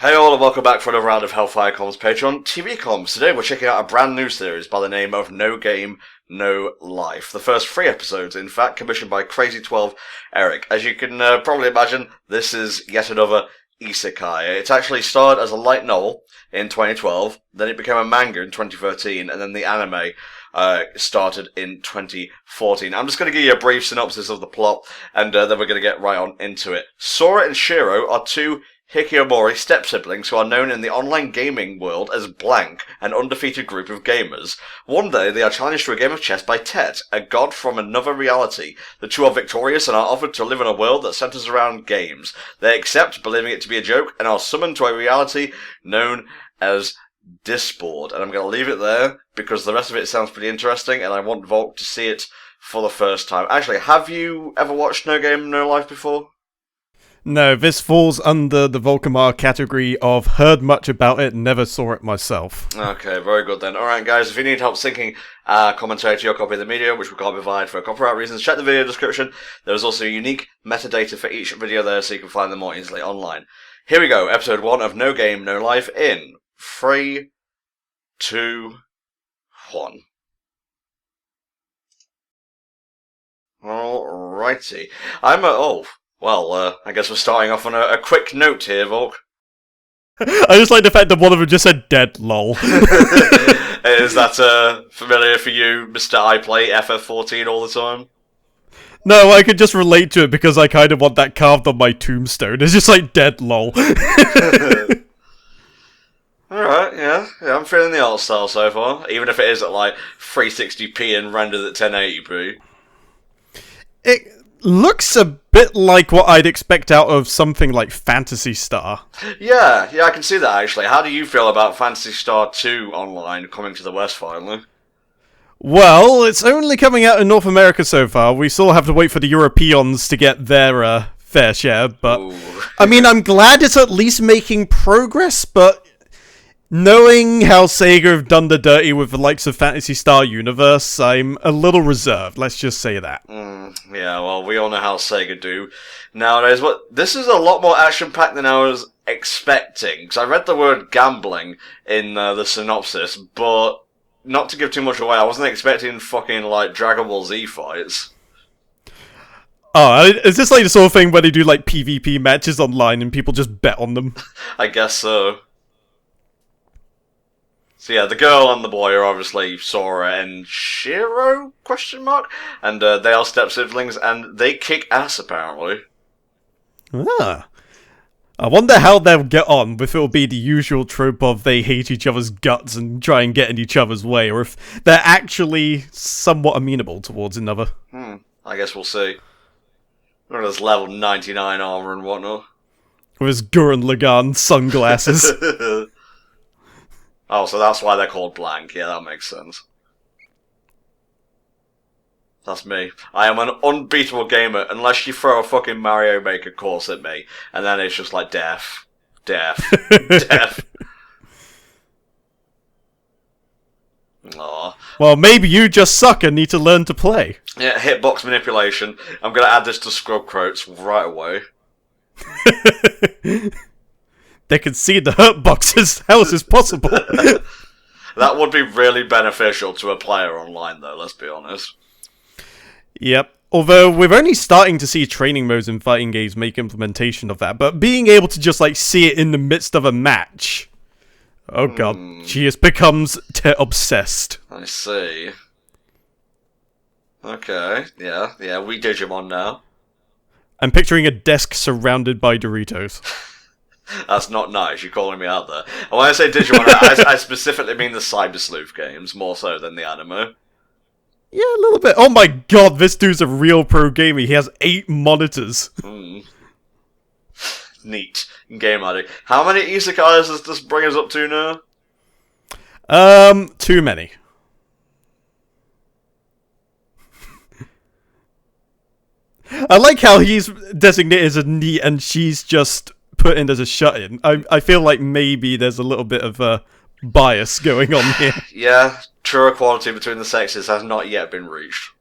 Hey all and welcome back for another round of HellfireComms Patreon TV Comms. Today we're checking out a brand new series by the name of No Game, No Life. The first 3 episodes, in fact, commissioned by Crazy12 Eric. As you can probably imagine, this is yet another isekai. It actually started as a light novel in 2012, then it became a manga in 2013, and then the anime started in 2014. I'm just going to give you a brief synopsis of the plot, and then we're going to get right on into it. Sora and Shiro are two Hikikomori step-siblings who are known in the online gaming world as Blank, an undefeated group of gamers. One day, they are challenged to a game of chess by Tet, a god from another reality. The two are victorious and are offered to live in a world that centers around games. They accept, believing it to be a joke, and are summoned to a reality known as Discord. And I'm going to leave it there, because the rest of it sounds pretty interesting, and I want Volk to see it for the first time. Actually, have you ever watched No Game, No Life before? No, this falls under the Volkamar category of heard much about it, never saw it myself. Okay, very good then. Alright guys, if you need help syncing commentary to your copy of the media, which we can't provide for copyright reasons, check the video description. There's also unique metadata for each video there, so you can find them more easily online. Here we go, episode 1 of No Game, No Life in 3, 2, 1. Alrighty. I guess we're starting off on a quick note here, Volk. I just like the fact that one of them just said dead lol. Is that familiar for you, Mr. I play FF14 all the time? No, I could just relate to it because I kind of want that carved on my tombstone. It's just like dead lol. Alright, yeah, I'm feeling the art style so far, even if it is at like 360p and rendered at 1080p. It looks a bit like what I'd expect out of something like Phantasy Star. Yeah, I can see that actually. How do you feel about Phantasy Star 2 Online coming to the West finally? Well, it's only coming out in North America so far. We still have to wait for the Europeans to get their fair share, but I mean, I'm glad it's at least making progress, but knowing how Sega have done the dirty with the likes of Phantasy Star Universe, I'm a little reserved, let's just say that. Yeah, well, we all know how Sega do nowadays. This is a lot more action-packed than I was expecting, because I read the word gambling in the synopsis, but not to give too much away, I wasn't expecting fucking, like, Dragon Ball Z fights. Oh, is this like the sort of thing where they do, like, PvP matches online and people just bet on them? I guess so. So yeah, the girl and the boy are obviously Sora and Shiro, ? And they are step-siblings, and they kick ass, apparently. Ah. I wonder how they'll get on, if it'll be the usual trope of they hate each other's guts and try and get in each other's way, or if they're actually somewhat amenable towards another. I guess we'll see. Or there's level 99 armor and whatnot. With his Gurren Lagann sunglasses. Oh, so that's why they're called Blank. Yeah, that makes sense. That's me. I am an unbeatable gamer unless you throw a fucking Mario Maker course at me, and then it's just like death. Death. Aww. Well, maybe you just suck and need to learn to play. Yeah, hitbox manipulation. I'm gonna add this to Scrub Quotes right away. They can see the hurt boxes. How is this possible? That would be really beneficial to a player online, though, let's be honest. Yep. Although, we're only starting to see training modes in fighting games make implementation of that, but being able to just, like, see it in the midst of a match... Oh god, she just becomes obsessed. I see. Okay, yeah, we Digimon now. I'm picturing a desk surrounded by Doritos. That's not nice, you're calling me out there. And when I say Digimon, I specifically mean the Cyber Sleuth games, more so than the anime. Yeah, a little bit. Oh my god, this dude's a real pro gamer. He has 8 monitors. Neat. Game addict. How many isekais does this bring us up to now? Too many. I like how he's designated as a NEET and she's just put in as a shut-in. I feel like maybe there's a little bit of a bias going on here. Yeah, true equality between the sexes has not yet been reached.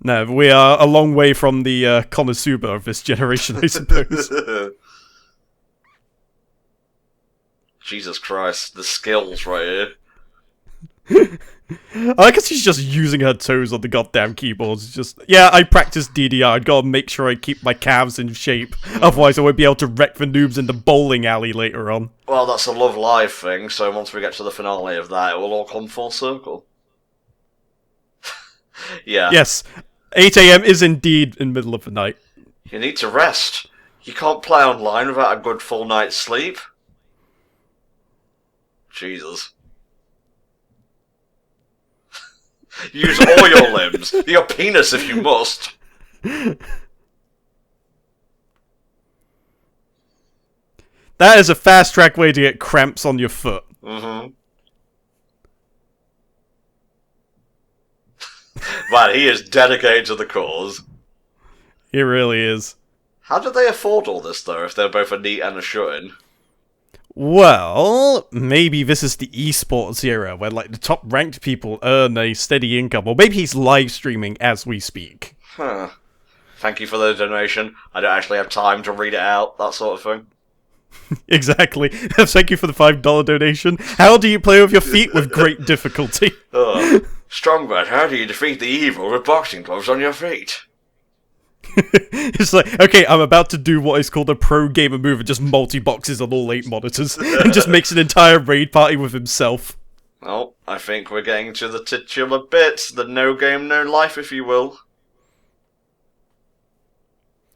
No, we are a long way from the Konosuba of this generation, I suppose. Jesus Christ, the skills right here. I guess she's just using her toes on the goddamn keyboards. It's just, yeah, I practice DDR. I gotta make sure I keep my calves in shape. Otherwise, I won't be able to wreck the noobs in the bowling alley later on. Well, that's a Love Live thing, so once we get to the finale of that, it will all come full circle. Yeah. Yes, 8 AM is indeed in the middle of the night. You need to rest. You can't play online without a good full night's sleep. Jesus. Use all your limbs. Your penis if you must. That is a fast-track way to get cramps on your foot. Mm-hmm. Man, he is dedicated to the cause. He really is. How did they afford all this, though, if they're both a neat and a shut-in? Well, maybe this is the esports era, where, like, the top-ranked people earn a steady income. Or maybe he's live-streaming as we speak. Huh. Thank you for the donation. I don't actually have time to read it out, that sort of thing. Exactly. Thank you for the $5 donation. How do you play with your feet? With great difficulty. Strongman, how do you defeat the evil with boxing gloves on your feet? It's like, okay, I'm about to do what is called a pro gamer move and just multi-boxes on all 8 monitors and just makes an entire raid party with himself. Well, I think we're getting to the titular bits, the no game, no life, if you will.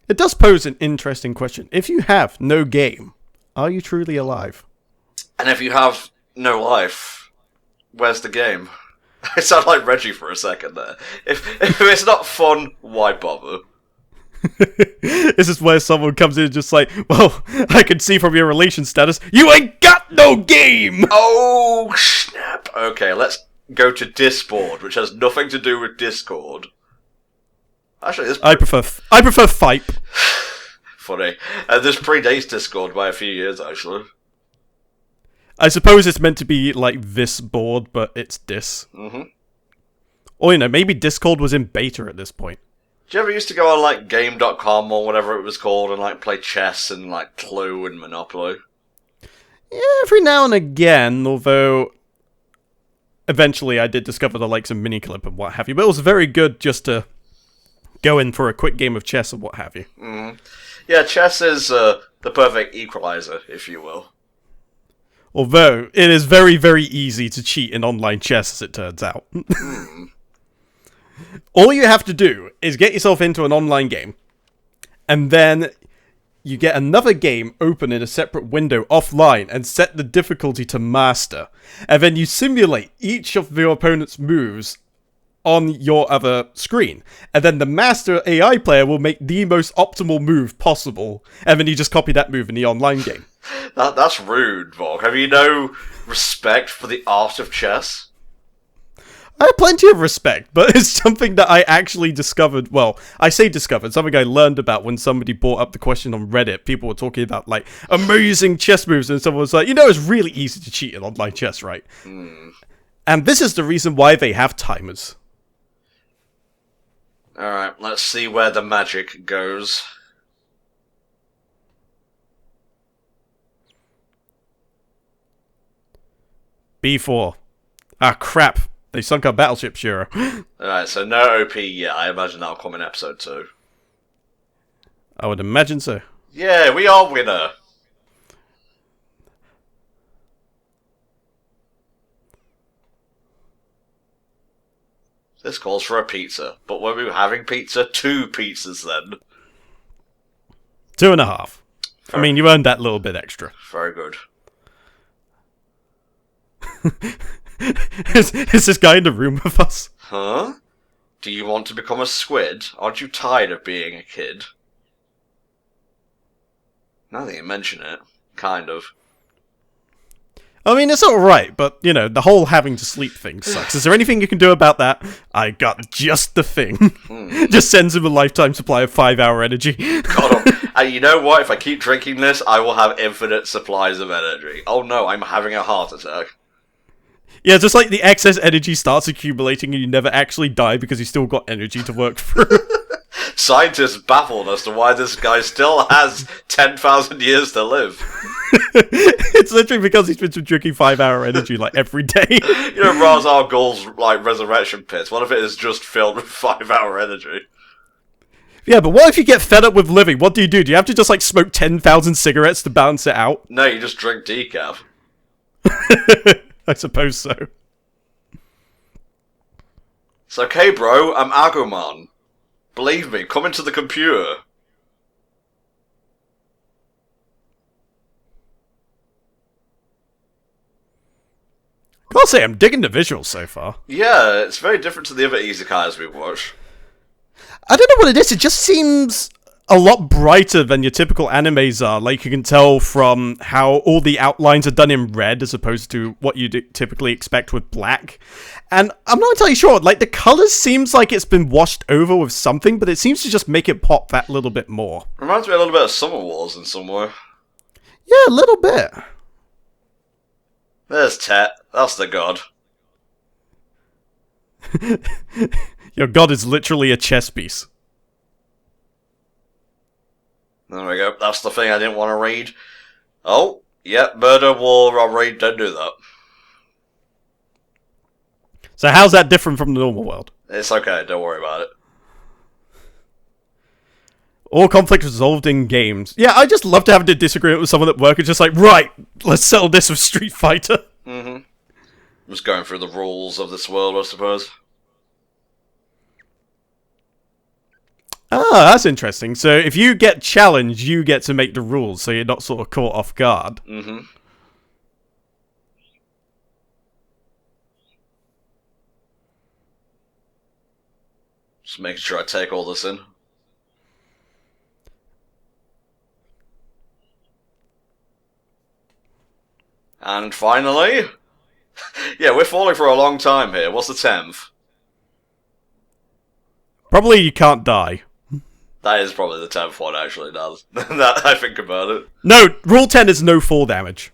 It does pose an interesting question. If you have no game, are you truly alive? And if you have no life, where's the game? I sound like Reggie for a second there. If it's not fun, why bother? This is where someone comes in and just like, well, I can see from your relation status, you ain't got no game! Oh, snap. Okay, let's go to Discord, which has nothing to do with Discord. Actually, this... I prefer Fipe. Funny. This predates Discord by a few years, actually. I suppose it's meant to be like this board, but it's Dis. Mm-hmm. Or, you know, maybe Discord was in beta at this point. Do you ever used to go on, like, Game.com or whatever it was called and, like, play chess and, like, Clue and Monopoly? Yeah, every now and again, although eventually I did discover the likes of Miniclip and what have you, but it was very good just to go in for a quick game of chess and what have you. Mm-hmm. Yeah, chess is the perfect equalizer, if you will. Although, it is very, very easy to cheat in online chess, as it turns out. All you have to do is get yourself into an online game, and then you get another game open in a separate window offline and set the difficulty to master. And then you simulate each of your opponent's moves on your other screen. And then the master AI player will make the most optimal move possible, and then you just copy that move in the online game. That's rude, Vog. Have you no respect for the art of chess? I have plenty of respect, but it's something that I actually discovered. Well, I say discovered, something I learned about when somebody brought up the question on Reddit. People were talking about, like, amazing chess moves, and someone was like, you know, it's really easy to cheat in online chess, right? And this is the reason why they have timers. Alright, let's see where the magic goes. B4. Ah, crap. They sunk our battleship, Shiro. Alright, so no OP yet. I imagine that'll come in episode 2. I would imagine so. Yeah, we are winner. This calls for a pizza, but when we were having pizza, 2 pizzas then. 2.5. I mean, you earned that little bit extra. Very good. Is this guy in the room with us? Huh? Do you want to become a squid? Aren't you tired of being a kid? Now that you mention it, kind of. I mean, it's alright, but, you know, the whole having to sleep thing sucks. Is there anything you can do about that? I got just the thing. Just sends him a lifetime supply of 5-hour energy. God, and you know what? If I keep drinking this, I will have infinite supplies of energy. Oh no, I'm having a heart attack. Yeah, just like the excess energy starts accumulating and you never actually die because you still got energy to work through. Scientists baffled as to why this guy still has 10,000 years to live. It's literally because he's been drinking 5-hour energy like every day. You know, Ra's al Ghul's like resurrection pit. What if it is just filled with 5-hour energy? Yeah, but what if you get fed up with living? What do? Do you have to just like smoke 10,000 cigarettes to balance it out? No, you just drink decaf. I suppose so. It's okay, bro. I'm Agumon. Believe me, come into the computer. I'll say I'm digging the visuals so far. Yeah, it's very different to the other isekais we've watched. I don't know what it is. It just seems a lot brighter than your typical animes are. Like, you can tell from how all the outlines are done in red as opposed to what you typically expect with black. And I'm not entirely sure. Like, the colors seems like it's been washed over with something, but it seems to just make it pop that little bit more. Reminds me a little bit of Summer Wars in some way. Yeah, a little bit. There's Tet. That's the god. Your god is literally a chess piece. There we go. That's the thing I didn't want to read. Oh, yep, murder, war, I'll read. Don't do that. So how's that different from the normal world? It's okay. Don't worry about it. All conflict resolved in games. Yeah, I just love to have a disagreement with someone at work. It's just like, right, let's settle this with Street Fighter. Mm-hmm. Just going through the rules of this world, I suppose. Ah, that's interesting. So if you get challenged, you get to make the rules, so you're not sort of caught off guard. Mm-hmm. Just making sure I take all this in. And finally... yeah, we're falling for a long time here. What's the 10th? Probably you can't die. That is probably the 10th one, actually, now that I think about it. No, rule 10 is no fall damage.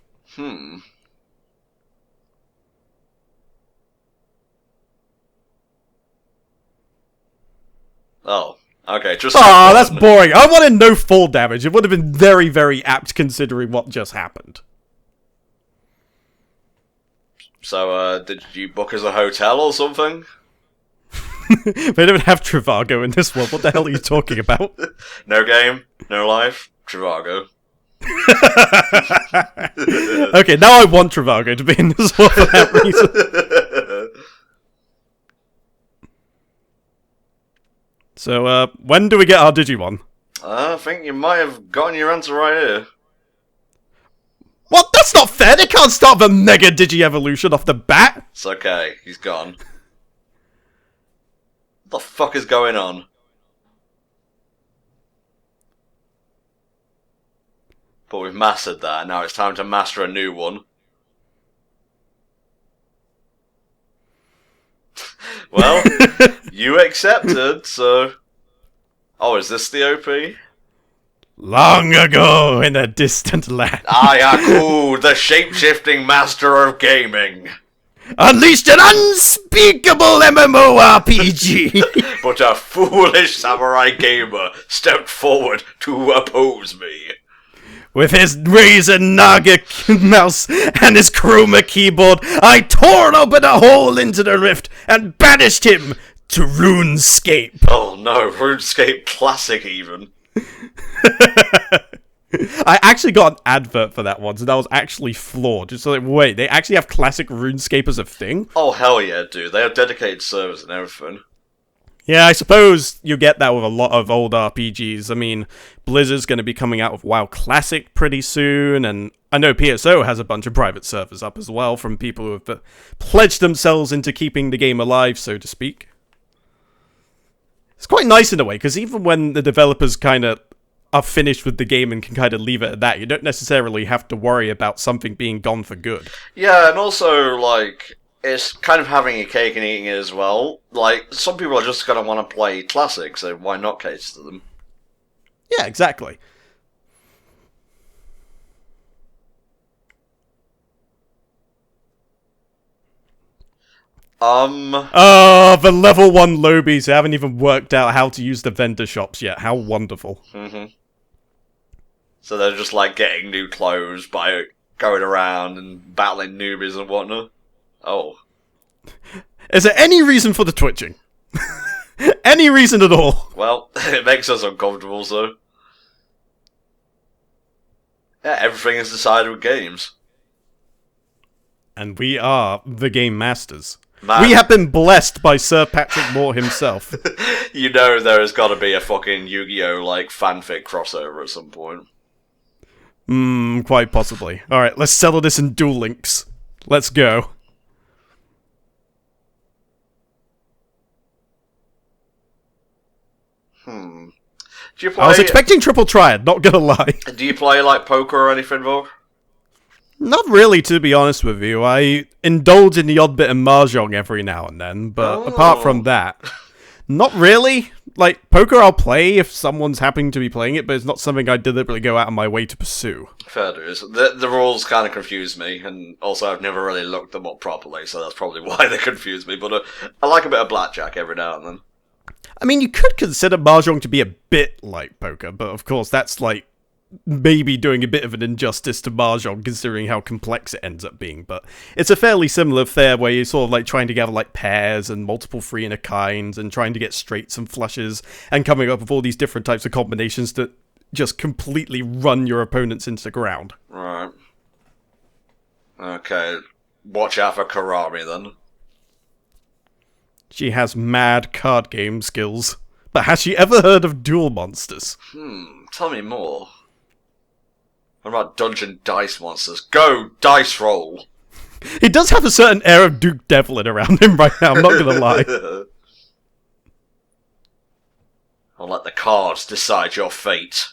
Oh, okay, just... Ah, that's boring. I wanted no fall damage. It would have been very, very apt considering what just happened. So, did you book us a hotel or something? They don't have Trivago in this one. What the hell are you talking about? No game, no life, Trivago. Okay, now I want Trivago to be in this one for that reason. So, when do we get our Digimon? I think you might have gotten your answer right here. What? That's not fair! They can't start the Mega Digi-Evolution off the bat! It's okay, he's gone. What the fuck is going on? But we've mastered that, now it's time to master a new one. Well, you accepted, so... Oh, is this the OP? Long ago in a distant land. I, Aku, the shape-shifting master of gaming. Unleashed an unspeakable MMORPG. But a foolish samurai gamer stepped forward to oppose me. With his Razer Naga mouse and his chroma keyboard, I tore open a hole into the rift and banished him to RuneScape. Oh no, RuneScape Classic even. I actually got an advert for that once, and that was actually flawed. Just like, wait, they actually have classic RuneScape as a thing? Oh hell yeah, dude. They have dedicated servers and everything. Yeah, I suppose you get that with a lot of old RPGs. I mean, Blizzard's going to be coming out with WoW Classic pretty soon, and I know PSO has a bunch of private servers up as well from people who have pledged themselves into keeping the game alive, so to speak. It's quite nice in a way, because even when the developers kind of are finished with the game and can kind of leave it at that, you don't necessarily have to worry about something being gone for good. Yeah, and also, like, it's kind of having a cake and eating it as well. Like, some people are just going to want to play Classic, so why not cater to them? Yeah, exactly. Oh, the level 1 lobies who haven't even worked out how to use the vendor shops yet. How wonderful. Mm-hmm. So they're just, like, getting new clothes by going around and battling newbies and whatnot. Oh. Is there any reason for the twitching? Any reason at all? Well, it makes us uncomfortable, so... Yeah, everything is decided with games. And we are the game masters. Man. We have been blessed by Sir Patrick Moore himself. You know there has got to be a fucking Yu-Gi-Oh! Like, fanfic crossover at some point. Quite possibly. Alright, let's settle this in Duel Links. Let's go. Do you play... I was expecting Triple Triad, not gonna lie. Do you play, like, poker or anything, Vogue? Not really, to be honest with you. I indulge in the odd bit of mahjong every now and then, but apart from that, not really. Like, poker I'll play if someone's happening to be playing it, but it's not something I deliberately go out of my way to pursue. Fair dues. The rules kind of confuse me, and also I've never really looked them up properly, so that's probably why they confuse me, but I like a bit of blackjack every now and then. I mean, you could consider mahjong to be a bit like poker, but of course that's like maybe doing a bit of an injustice to mahjong considering how complex it ends up being, but it's a fairly similar fare where you're sort of like trying to gather like pairs and multiple three and a kinds and trying to get straights and flushes and coming up with all these different types of combinations that just completely run your opponents into the ground. Right. Okay. Watch out for Karami then. She has mad card game skills. But has she ever heard of Duel Monsters? Tell me more. What about Dungeon Dice Monsters? Go, dice roll! He does have a certain air of Duke Devlin around him right now, I'm not gonna lie. I'll let the cards decide your fate.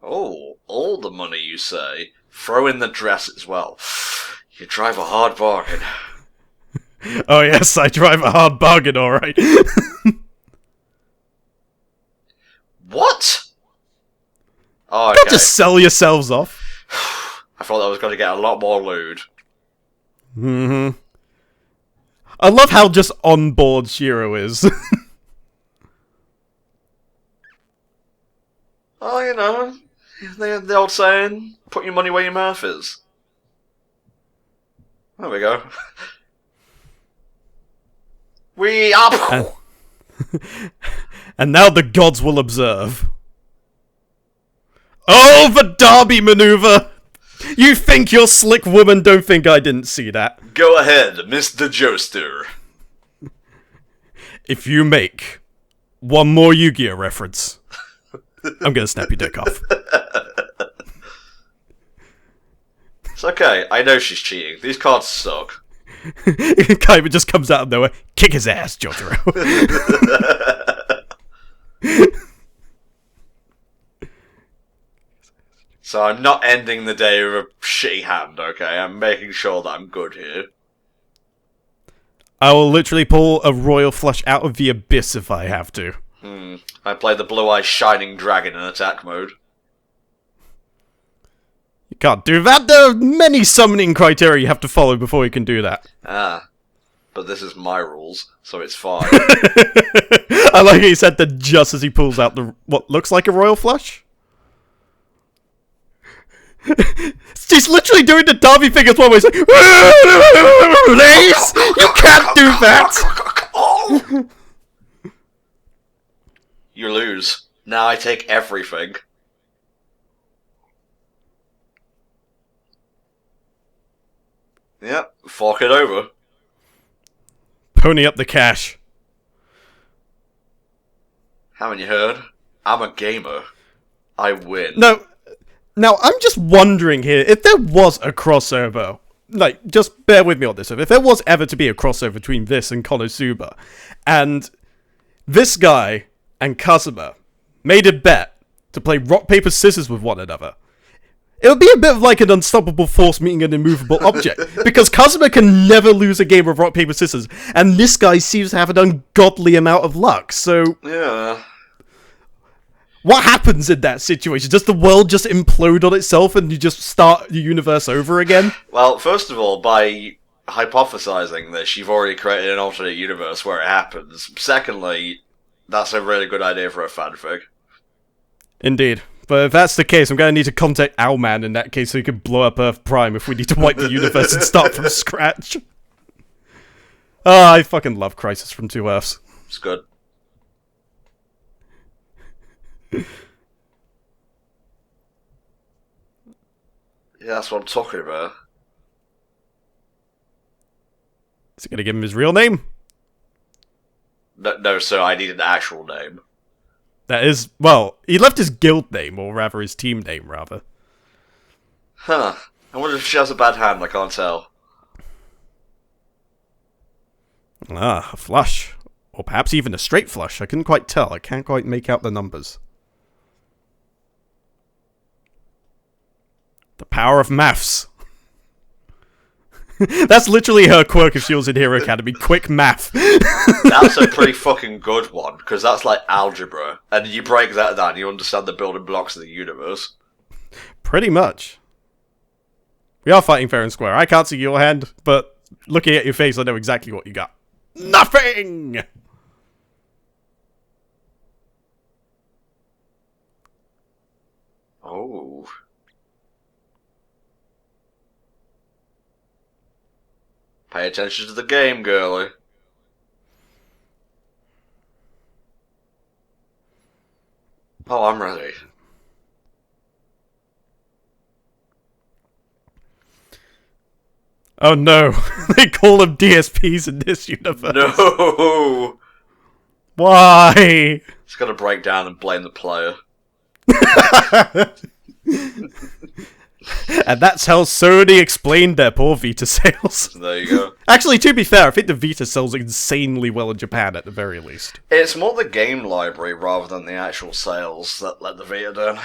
Oh, all the money you say. Throw in the dress as well. You drive a hard bargain. Oh yes, I drive a hard bargain, alright. What? Oh, okay. Don't just sell yourselves off. I thought that was going to get a lot more lewd. I love how just on board Shiro is. Oh, you know, the old saying, put your money where your mouth is. There we go. We up! And now the gods will observe. Oh, the Derby maneuver! You think you're slick, woman, don't think I didn't see that. Go ahead, Mr. Joester. If you make one more Yu-Gi-Oh reference, I'm gonna snap your dick off. It's okay, I know she's cheating. These cards suck. Kaiba just comes out of nowhere. Kick his ass, Jotaro. So I'm not ending the day with a shitty hand, okay? I'm making sure that I'm good here. I will literally pull a royal flush out of the abyss if I have to. I play the blue-eyed shining dragon in attack mode. You can't do that. There are many summoning criteria you have to follow before you can do that. Ah. But this is my rules, so it's fine. I like how he said that just as he pulls out the what looks like a royal flush. He's literally doing the Derby fingers one way. He's like, please, you can't do that. You lose. Now I take everything. Yep, fork it over. Pony up the cash. Haven't you heard? I'm a gamer. I win. No. Now, I'm just wondering here, if there was a crossover, like, just bear with me on this, if there was ever to be a crossover between this and Konosuba, and this guy and Kazuma made a bet to play rock, paper, scissors with one another, it would be a bit of like an unstoppable force meeting an immovable object, because Kazuma can never lose a game of rock, paper, scissors, and this guy seems to have an ungodly amount of luck, so... Yeah. What happens in that situation? Does the world just implode on itself and you just start the universe over again? Well, first of all, by hypothesizing this, you've already created an alternate universe where it happens. Secondly, that's a really good idea for a fanfic. Indeed. But if that's the case, I'm going to need to contact Owlman in that case so he can blow up Earth Prime if we need to wipe the universe and start from scratch. I fucking love Crisis from Two Earths. It's good. Yeah, that's what I'm talking about. Is he going to give him his real name? No, sir, I need an actual name. That is, well, he left his guild name, or rather his team name, rather. Huh. I wonder if she has a bad hand, I can't tell. Ah, a flush. Or perhaps even a straight flush. I couldn't quite tell. I can't quite make out the numbers. The power of maths. That's literally her quirk if she was in Hero Academy. Quick math. That's a pretty fucking good one, because that's like algebra. And you break that down, you understand the building blocks of the universe. Pretty much. We are fighting fair and square. I can't see your hand, but looking at your face, I know exactly what you got. Nothing! Oh. Pay attention to the game, girlie. Oh, I'm ready. Oh no, they call them DSPs in this universe. No! Why? It's gotta break down and blame the player. And that's how Sony explained their poor Vita sales. There you go. Actually, to be fair, I think the Vita sells insanely well in Japan at the very least. It's more the game library rather than the actual sales that let the Vita down.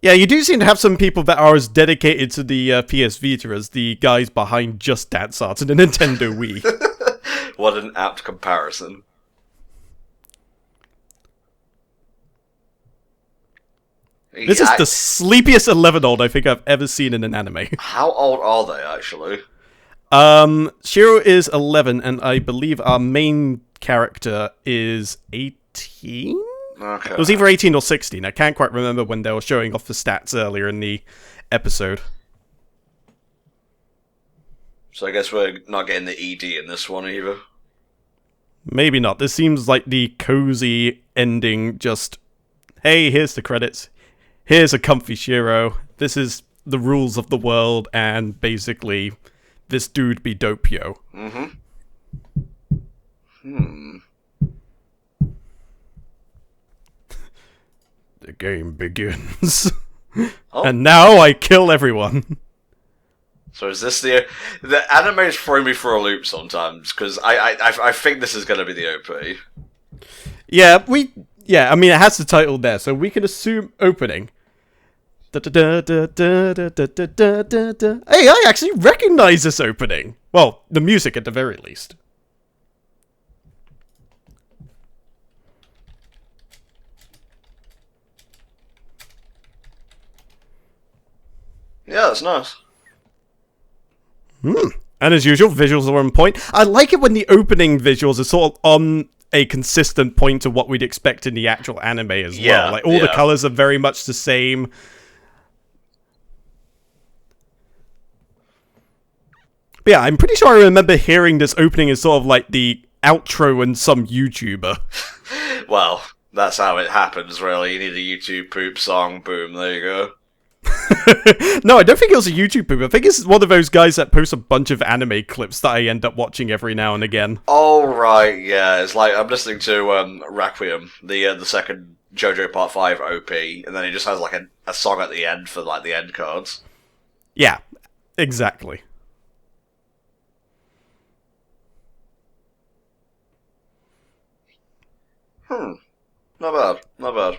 Yeah, you do seem to have some people that are as dedicated to the PS Vita as the guys behind Just Dance Arts and the Nintendo Wii. What an apt comparison. This is the sleepiest 11-year-old I think I've ever seen in an anime. How old are they, actually? Shiro is 11, and I believe our main character is 18? Okay. It was either 18 or 16. I can't quite remember when they were showing off the stats earlier in the episode. So I guess we're not getting the ED in this one either. Maybe not. This seems like the cozy ending, just, hey, here's the credits. Here's a comfy Shiro. This is the rules of the world, and basically, this dude be dope, yo. The game begins. Oh. And now I kill everyone. So is this the animes throw me for a loop sometimes, because I think this is going to be the OP. Yeah, I mean, it has the title there, so we can assume opening. Hey, I actually recognize this opening. Well, the music at the very least. Yeah, that's nice. And as usual, visuals are on point. I like it when the opening visuals are sort of on a consistent point to what we'd expect in the actual anime as well. Like, all the colors are very much the same. But yeah, I'm pretty sure I remember hearing this opening as sort of like the outro in some YouTuber. Well, that's how it happens, really. You need a YouTube poop song, boom, there you go. No, I don't think it was a YouTube poop. I think it's one of those guys that posts a bunch of anime clips that I end up watching every now and again. Oh, right, yeah. It's like, I'm listening to Requiem, the second JoJo Part 5 OP, and then it just has like a song at the end for like the end cards. Yeah, exactly. Not bad, not bad.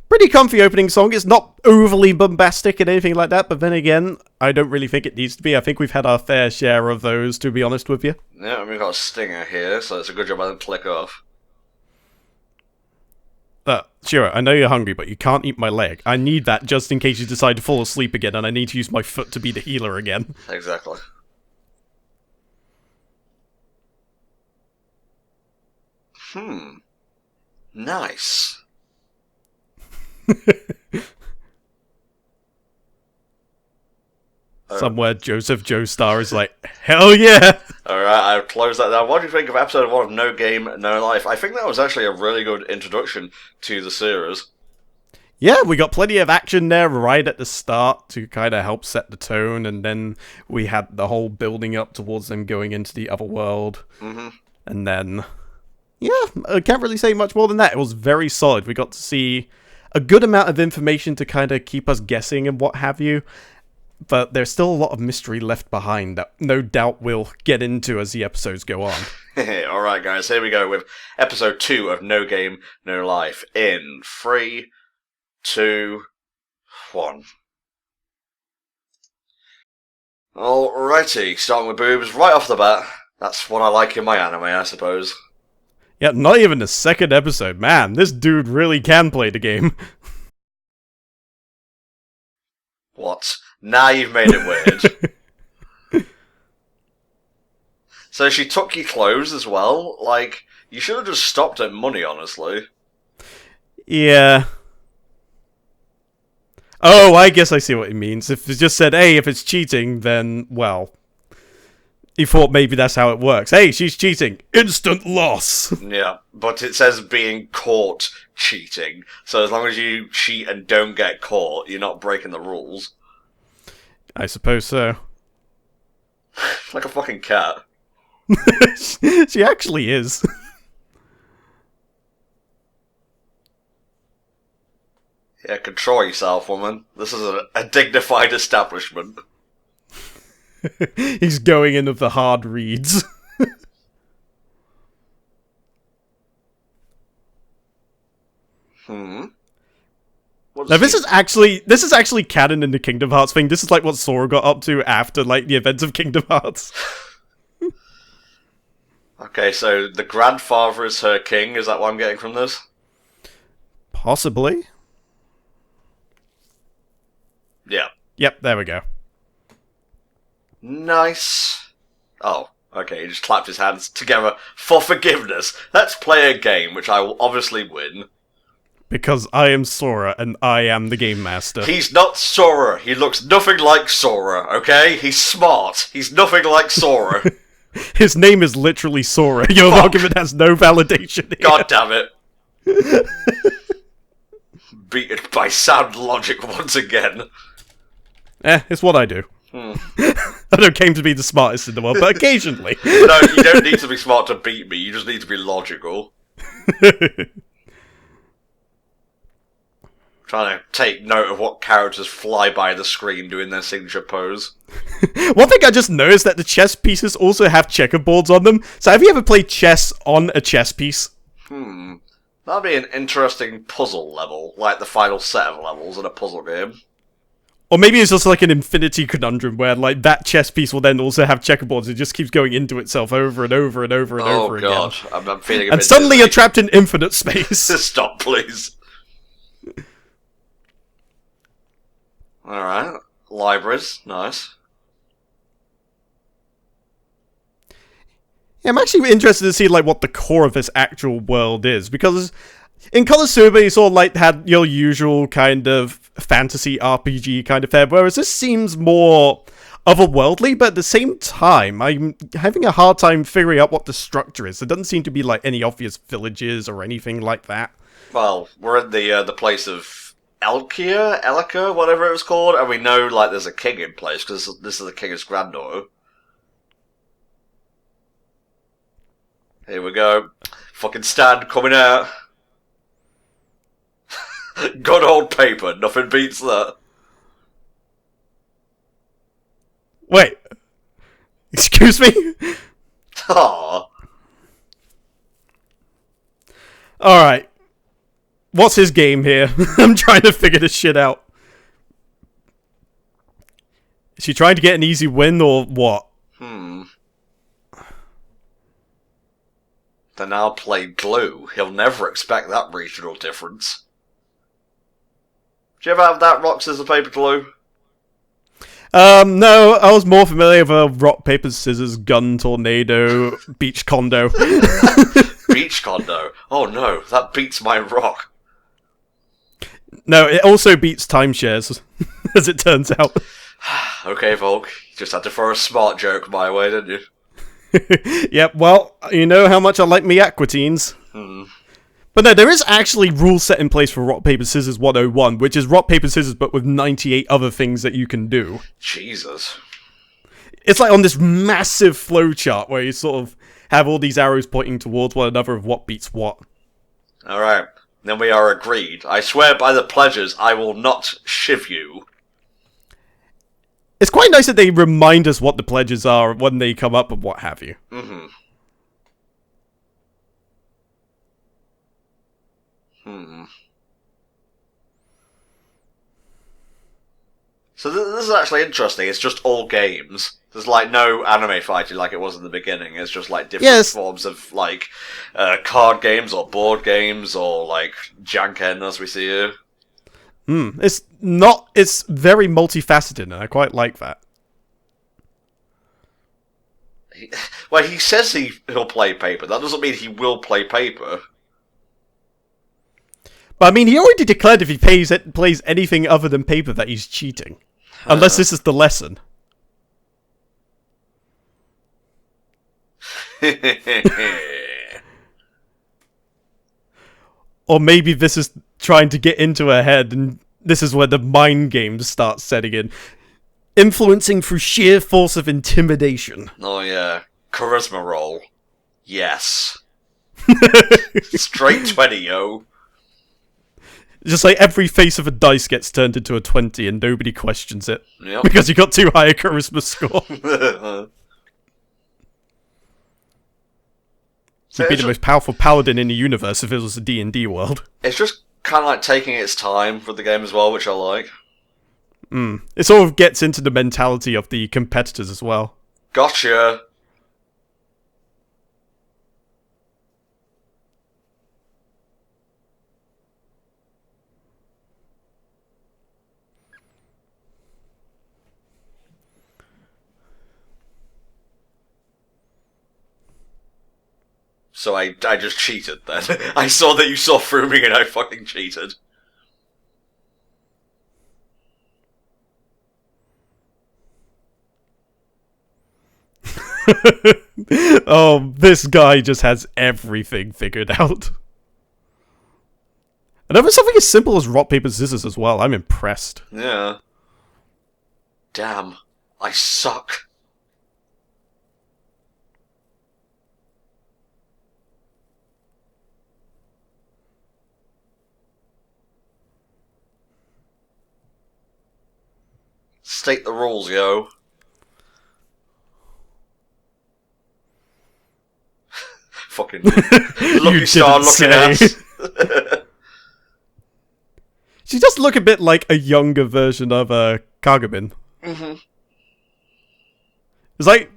Pretty comfy opening song. It's not overly bombastic and anything like that, but then again, I don't really think it needs to be. I think we've had our fair share of those, to be honest with you. Yeah, we've got a stinger here, so it's a good job I didn't click off. Shira, I know you're hungry, but you can't eat my leg. I need that just in case you decide to fall asleep again, and I need to use my foot to be the healer again. Exactly. Nice. Somewhere Joseph Joestar is like, hell yeah! Alright, I've closed that down. What do you think of episode 1 of No Game, No Life? I think that was actually a really good introduction to the series. Yeah, we got plenty of action there right at the start to kind of help set the tone, and then we had the whole building up towards them going into the other world. And then, yeah, I can't really say much more than that. It was very solid. We got to see a good amount of information to kind of keep us guessing and what have you. But there's still a lot of mystery left behind that no doubt we'll get into as the episodes go on. Alright guys, here we go with episode 2 of No Game, No Life in 3, 2, 1. Alrighty, starting with boobs right off the bat. That's what I like in my anime, I suppose. Yeah, not even the second episode. Man, this dude really can play the game. What? Now you've made it weird. So she took your clothes as well? Like, you should have just stopped at money, honestly. Yeah. Oh, I guess I see what he means. If it just said, hey, if it's cheating, then, well... He thought maybe that's how it works. Hey, she's cheating. Instant loss. Yeah, but it says being caught cheating. So as long as you cheat and don't get caught, you're not breaking the rules. I suppose so. Like a fucking cat. She actually is. Yeah, control yourself, woman. This is a dignified establishment. He's going in with the hard reads. Now this is actually canon in the Kingdom Hearts thing. This is like what Sora got up to after like the events of Kingdom Hearts. Okay, so the grandfather is her king. Is that what I'm getting from this? Possibly. Yeah. Yep, there we go. Nice. Oh, okay, he just clapped his hands together for forgiveness. Let's play a game, which I will obviously win. Because I am Sora, and I am the Game Master. He's not Sora. He looks nothing like Sora, okay? He's smart. He's nothing like Sora. His name is literally Sora. Your argument has no validation here. God damn it. Beaten by sound logic once again. It's what I do. I don't claim to be the smartest in the world, but occasionally. No, you don't need to be smart to beat me, you just need to be logical. Trying to take note of what characters fly by the screen doing their signature pose. One thing I just noticed that the chess pieces also have checkerboards on them. So have you ever played chess on a chess piece? That'd be an interesting puzzle level, like the final set of levels in a puzzle game. Or maybe it's just like an infinity conundrum where like that chess piece will then also have checkerboards. It just keeps going into itself over and over and over and over again. Oh god, I'm feeling a and bit suddenly dizzy. you're trapped in infinite space. Stop, please. Alright, libraries, nice. Yeah, I'm actually interested to see like what the core of this actual world is, because in Konosuba you sort of like had your usual kind of fantasy RPG kind of fare, whereas this seems more otherworldly, but at the same time I'm having a hard time figuring out what the structure is. There doesn't seem to be like any obvious villages or anything like that. Well, we're in the place of Elka, whatever it was called, and we know like there's a king in place, because this is the king's granddaughter. Here we go. Fucking stand coming out. Good old paper, nothing beats that. Wait. Excuse me? Aww. Alright. What's his game here? I'm trying to figure this shit out. Is she trying to get an easy win or what? Then I'll play glue. He'll never expect that regional difference. Do you ever have that rock, scissors, paper, glue? No, I was more familiar with a rock, paper, scissors, gun, tornado, beach condo. Beach condo? Oh no, that beats my rock. No, it also beats timeshares, as it turns out. Okay, Volk, you just had to throw a smart joke my way, didn't you? Yep, well, you know how much I like me aquatines. But no, there is actually rules set in place for Rock, Paper, Scissors 101, which is Rock, Paper, Scissors, but with 98 other things that you can do. Jesus. It's like on this massive flowchart where you sort of have all these arrows pointing towards one another of what beats what. Alright, then we are agreed. I swear by the pledges I will not shiv you. It's quite nice that they remind us what the pledges are when they come up and what have you. So this is actually interesting. It's just all games. There's like no anime fighting like it was in the beginning. It's just like different forms of like card games or board games or like janken as we see here. It's very multifaceted and I quite like that. Well, he says he'll play paper. That doesn't mean he will play paper. But I mean, he already declared if he plays anything other than paper that he's cheating. Unless this is the lesson. Or maybe this is trying to get into her head, and this is where the mind games start setting in. Influencing through sheer force of intimidation. Oh yeah. Charisma roll. Yes. Straight 20, yo. Just like every face of a dice gets turned into a 20 and nobody questions it. Yep. Because you got too high a charisma score. You'd be the most powerful paladin in the universe if it was a D&D world. It's just kind of like taking its time with the game as well, which I like. It sort of gets into the mentality of the competitors as well. Gotcha! So I just cheated then. I saw that you saw through me and I fucking cheated. Oh, this guy just has everything figured out. And over something as simple as rock, paper, scissors as well. I'm impressed. Yeah. Damn. I suck. State the rules, yo. Fucking lucky star looking ass. She does look a bit like a younger version of Kagamin. It's like,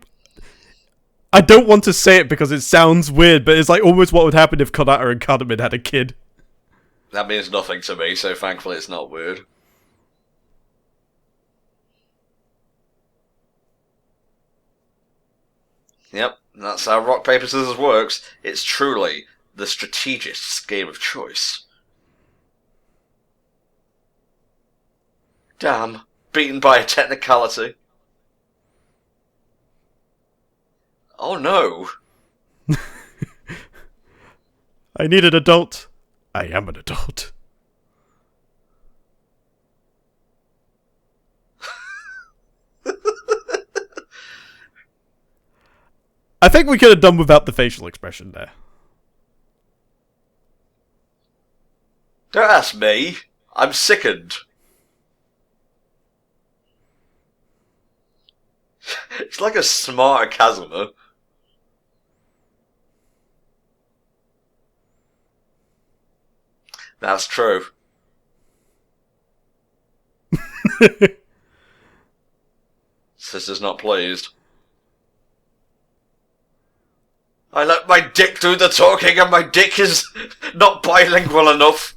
I don't want to say it because it sounds weird, but it's like almost what would happen if Konata and Kagamin had a kid. That means nothing to me, so thankfully it's not weird. Yep, that's how rock, paper, scissors works. It's truly the strategist's game of choice. Damn, beaten by a technicality. Oh no. I need an adult. I am an adult. I think we could have done without the facial expression there. Don't ask me. I'm sickened. It's like a smarter Kazuma. That's true. Sister's not pleased. I let my dick do the talking and my dick is not bilingual enough.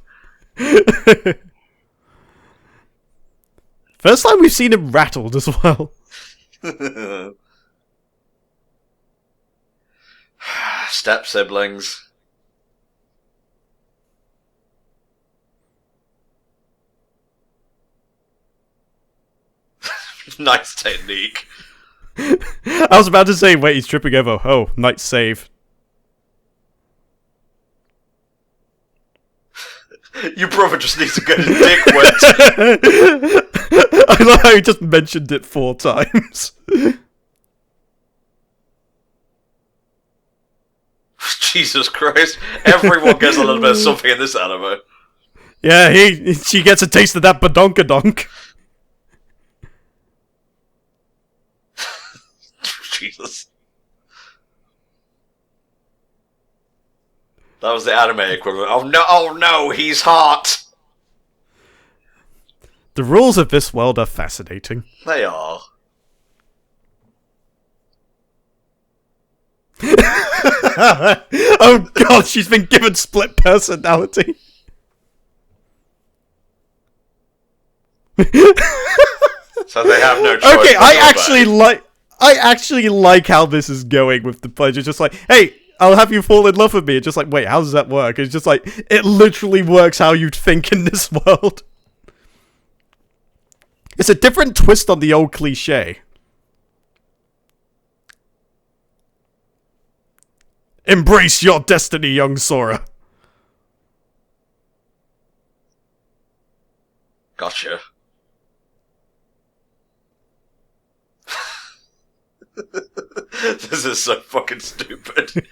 First time we've seen him rattled as well. Step siblings. Nice technique. I was about to say, wait, he's tripping over. Oh, nice save. Your brother just needs to get his dick wet. I love how he just mentioned it 4 times. Jesus Christ. Everyone gets a little bit of something in this anime. Yeah, she gets a taste of that badonkadonk. Jesus. That was the anime equivalent. Oh no, he's hot! The rules of this world are fascinating. They are. Oh god, she's been given split personality. So they have no choice. Okay, I actually like how this is going with the pledge. It's just like, hey, I'll have you fall in love with me. It's just like, wait, how does that work? It's just like, it literally works how you'd think in this world. It's a different twist on the old cliche. Embrace your destiny, young Sora. Gotcha. This is so fucking stupid.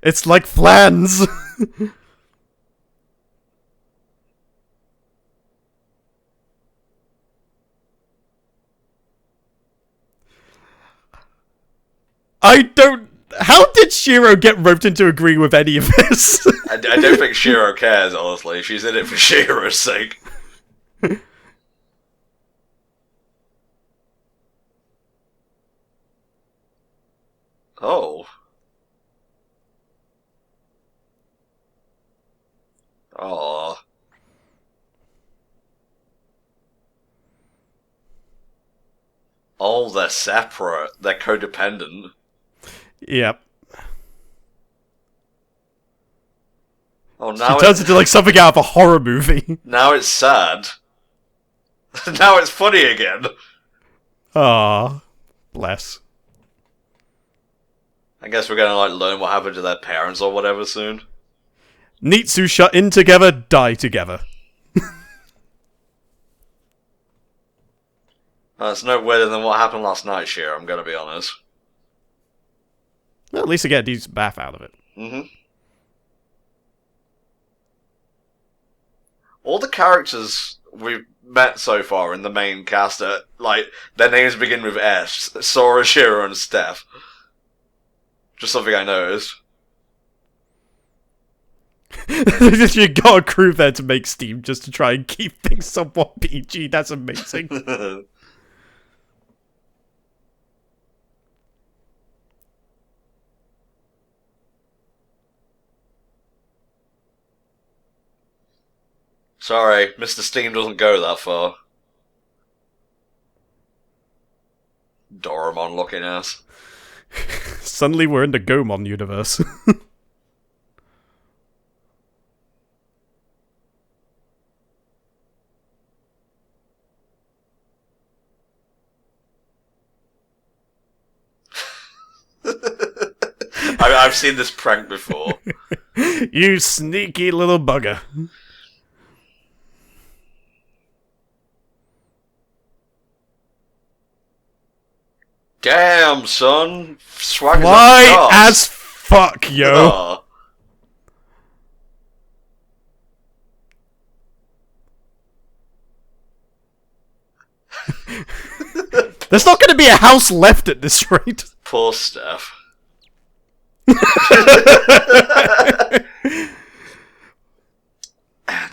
It's like flans. How did Shiro get roped into agreeing with any of this? I don't think Shiro cares, honestly. She's in it for Shiro's sake. Oh. Aww. Oh, they're separate. They're codependent. Yep. Oh, now she turns into like something out of a horror movie. Now it's sad. Now it's funny again. Ah, bless. I guess we're gonna like learn what happened to their parents or whatever soon. Nitsu shut in together, die together. That's no weirder than what happened last night, Shiro, I'm gonna be honest. Well, at least I get a decent bath out of it. Mm-hmm. All the characters we've met so far in the main cast are, like, their names begin with S. Sora, Shiro, and Steph. Just something I noticed. You got a crew there to make steam just to try and keep things somewhat PG. That's amazing. Sorry, Mr. Steam doesn't go that far. Doraemon looking ass. Suddenly we're in the Gomon universe. I've seen this prank before. You sneaky little bugger. Damn, son. Swag Fly as fuck, yo. Oh. There's not going to be a house left at this rate. Poor Steph.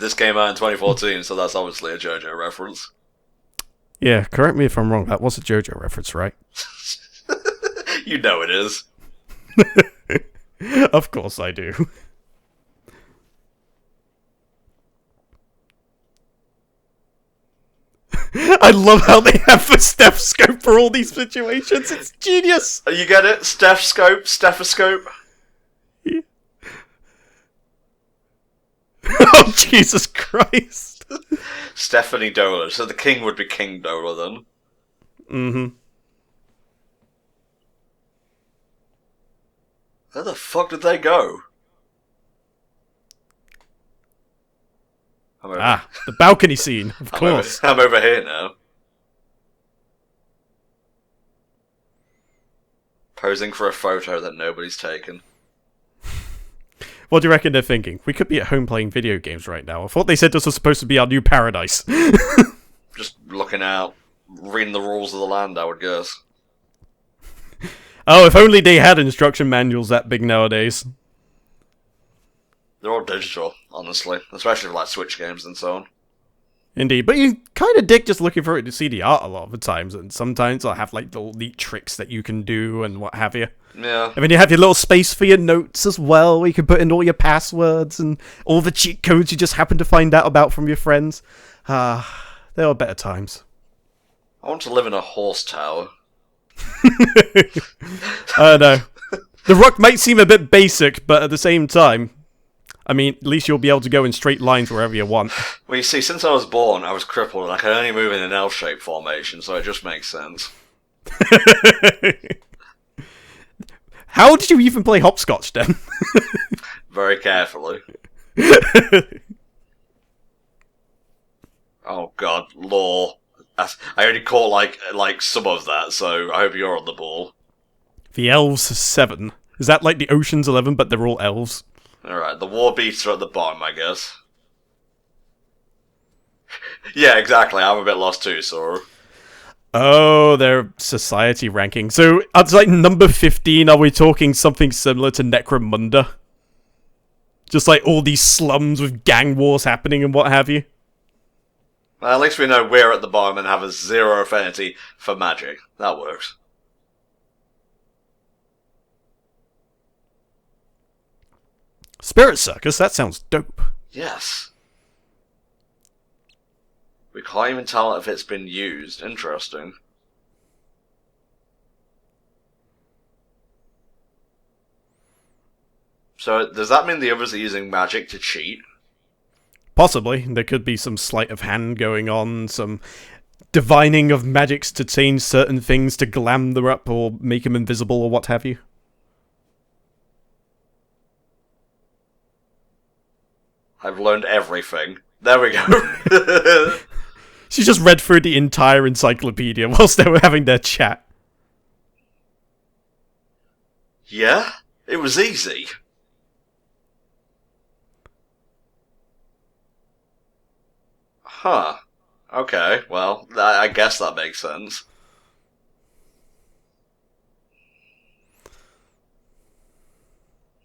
This came out in 2014, so that's obviously a JoJo reference. Yeah, correct me if I'm wrong. That was a JoJo reference, right? You know it is. Of course I do. I love how they have the stethoscope for all these situations. It's genius. You get it? Stethoscope. Yeah. Oh, Jesus Christ. Stephanie Dola. So the king would be King Dola then. Mm-hmm. Where the fuck did they go? The balcony scene, of course. I'm over here now. Posing for a photo that nobody's taken. What do you reckon they're thinking? We could be at home playing video games right now. I thought they said this was supposed to be our new paradise. Just looking out, reading the rules of the land, I would guess. Oh, if only they had instruction manuals that big nowadays. They're all digital, honestly. Especially for like Switch games and so on. Indeed, but you kind of dig just looking for it to see the art a lot of the times, and sometimes I'll have like the neat tricks that you can do and what have you. Yeah. And then you have your little space for your notes as well, where you can put in all your passwords and all the cheat codes you just happen to find out about from your friends. There were better times. I want to live in a horse tower. No. The Rock might seem a bit basic, but at the same time, I mean, at least you'll be able to go in straight lines wherever you want. Well, you see, since I was born, I was crippled and I could only move in an L-shaped formation, so it just makes sense. How did you even play hopscotch then? Very carefully. Oh god, lore. I only caught like some of that, so I hope you're on the ball. The Elves 7. Is that like the Ocean's 11, but they're all elves? Alright, the war beasts are at the bottom, I guess. Yeah, exactly, I'm a bit lost too, so... Oh, their society ranking. So, it's like number 15, are we talking something similar to Necromunda? Just like all these slums with gang wars happening and what have you? Well, at least we know we're at the bottom and have a zero affinity for magic. That works. Spirit Circus, that sounds dope. Yes. We can't even tell if it's been used. Interesting. So, does that mean the others are using magic to cheat? Possibly. There could be some sleight of hand going on, some divining of magics to change certain things to glam them up or make them invisible or what have you. I've learned everything. There we go. She just read through the entire encyclopedia whilst they were having their chat. Yeah? It was easy. Huh. Okay, well, I guess that makes sense.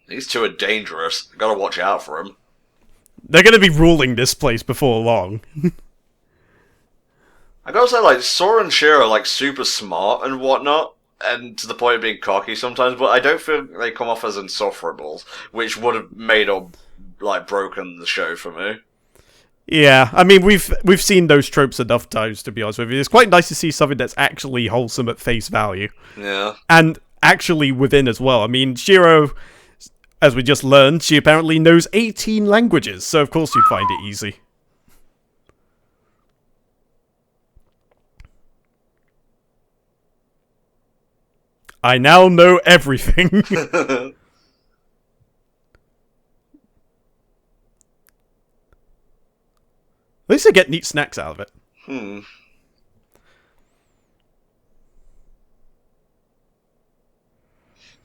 These two are dangerous. Gotta watch out for them. They're gonna be ruling this place before long. I gotta say, like, Sora and Shira are, like, super smart and whatnot, and to the point of being cocky sometimes, but I don't feel they come off as insufferable, which would have made or, like, broken the show for me. Yeah, I mean, we've seen those tropes enough times, to be honest with you. It's quite nice to see something that's actually wholesome at face value. Yeah. And actually within as well. I mean, Shiro, as we just learned, she apparently knows 18 languages, so of course you'd find it easy. I now know everything. At least they get neat snacks out of it.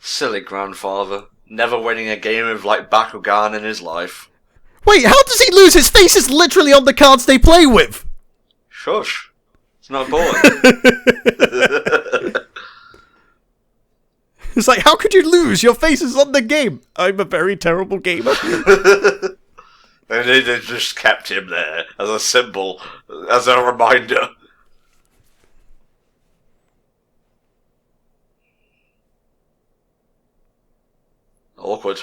Silly grandfather. Never winning a game of, like, Bakugan in his life. Wait, how does he lose? His face is literally on the cards they play with! Shush. It's not boring. It's like, how could you lose? Your face is on the game. I'm a very terrible gamer. And they just kept him there as a symbol, as a reminder. Awkward.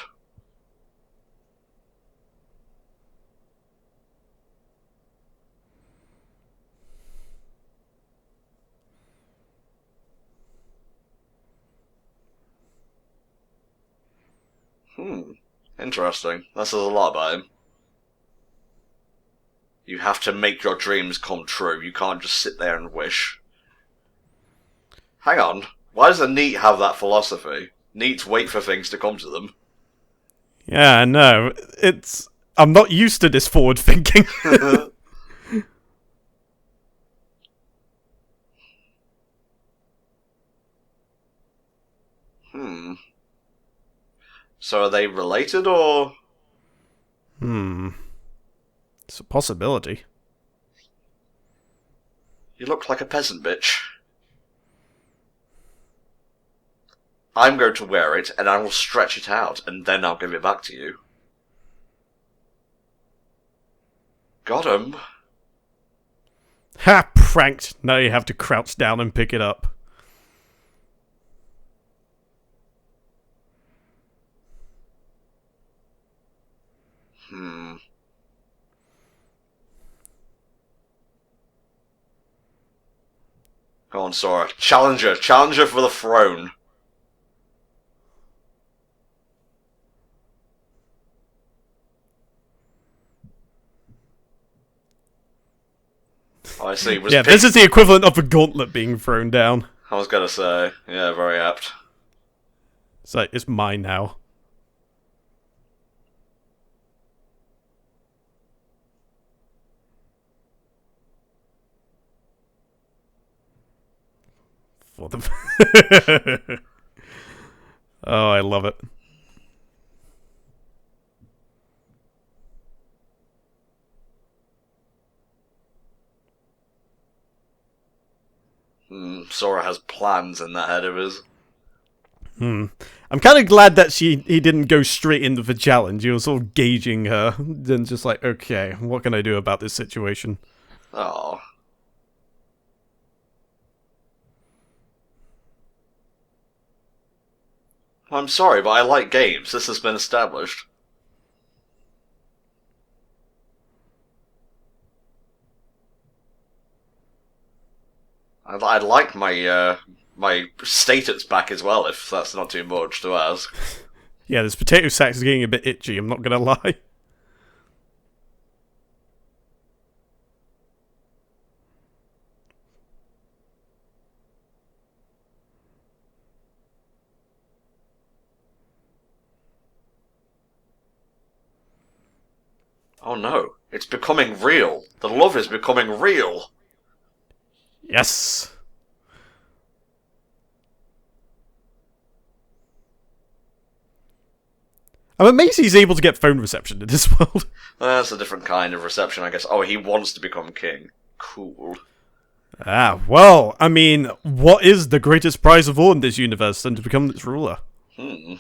Interesting. That says a lot about him. You have to make your dreams come true. You can't just sit there and wish. Hang on. Why does a NEET have that philosophy? NEETs wait for things to come to them. Yeah, I know. I'm not used to this forward thinking. So are they related, or...? It's a possibility. You look like a peasant bitch. I'm going to wear it, and I will stretch it out, and then I'll give it back to you. Got him. Ha! Pranked. Now you have to crouch down and pick it up. Go on, Sora. Challenger for the throne. Oh, I see. Yeah, this is the equivalent of a gauntlet being thrown down. I was gonna say, yeah, very apt. It's like, it's mine now. For them. Oh, I love it. Sora has plans in that head of his. I'm kind of glad that he didn't go straight into the challenge. He was sort of gauging her. Then just like, okay, what can I do about this situation? Oh. I'm sorry, but I like games. This has been established. I'd like my my status back as well, if that's not too much to ask. Yeah, this potato sack is getting a bit itchy, I'm not gonna lie. Oh no, it's becoming real. The love is becoming real. Yes! I'm amazed he's able to get phone reception in this world. That's a different kind of reception, I guess. Oh, he wants to become king. Cool. Ah, well, I mean, what is the greatest prize of all in this universe than to become its ruler? I'm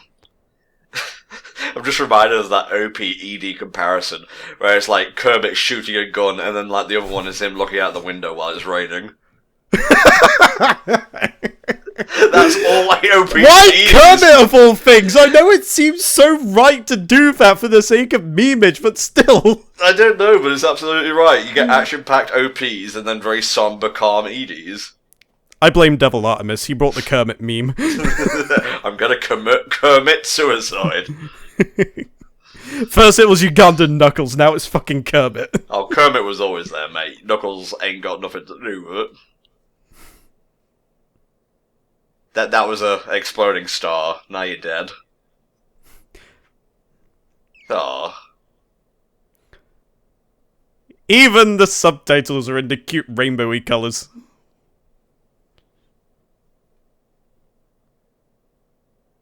just reminded of that OP-ED comparison, where it's like Kermit shooting a gun, and then like the other one is him looking out the window while it's raining. That's all I OP Why Kermit of all things? I know it seems so right to do that for the sake of memeage, but still. I don't know, but it's absolutely right. You get action-packed OPs and then very somber, calm EDs. I blame Devil Artemis. He brought the Kermit meme. I'm gonna Kermit suicide. First it was Ugandan Knuckles, now it's fucking Kermit. Oh, Kermit was always there, mate. Knuckles ain't got nothing to do with it. That was a exploding star. Now you're dead. Aww. Even the subtitles are in the cute rainbowy colours.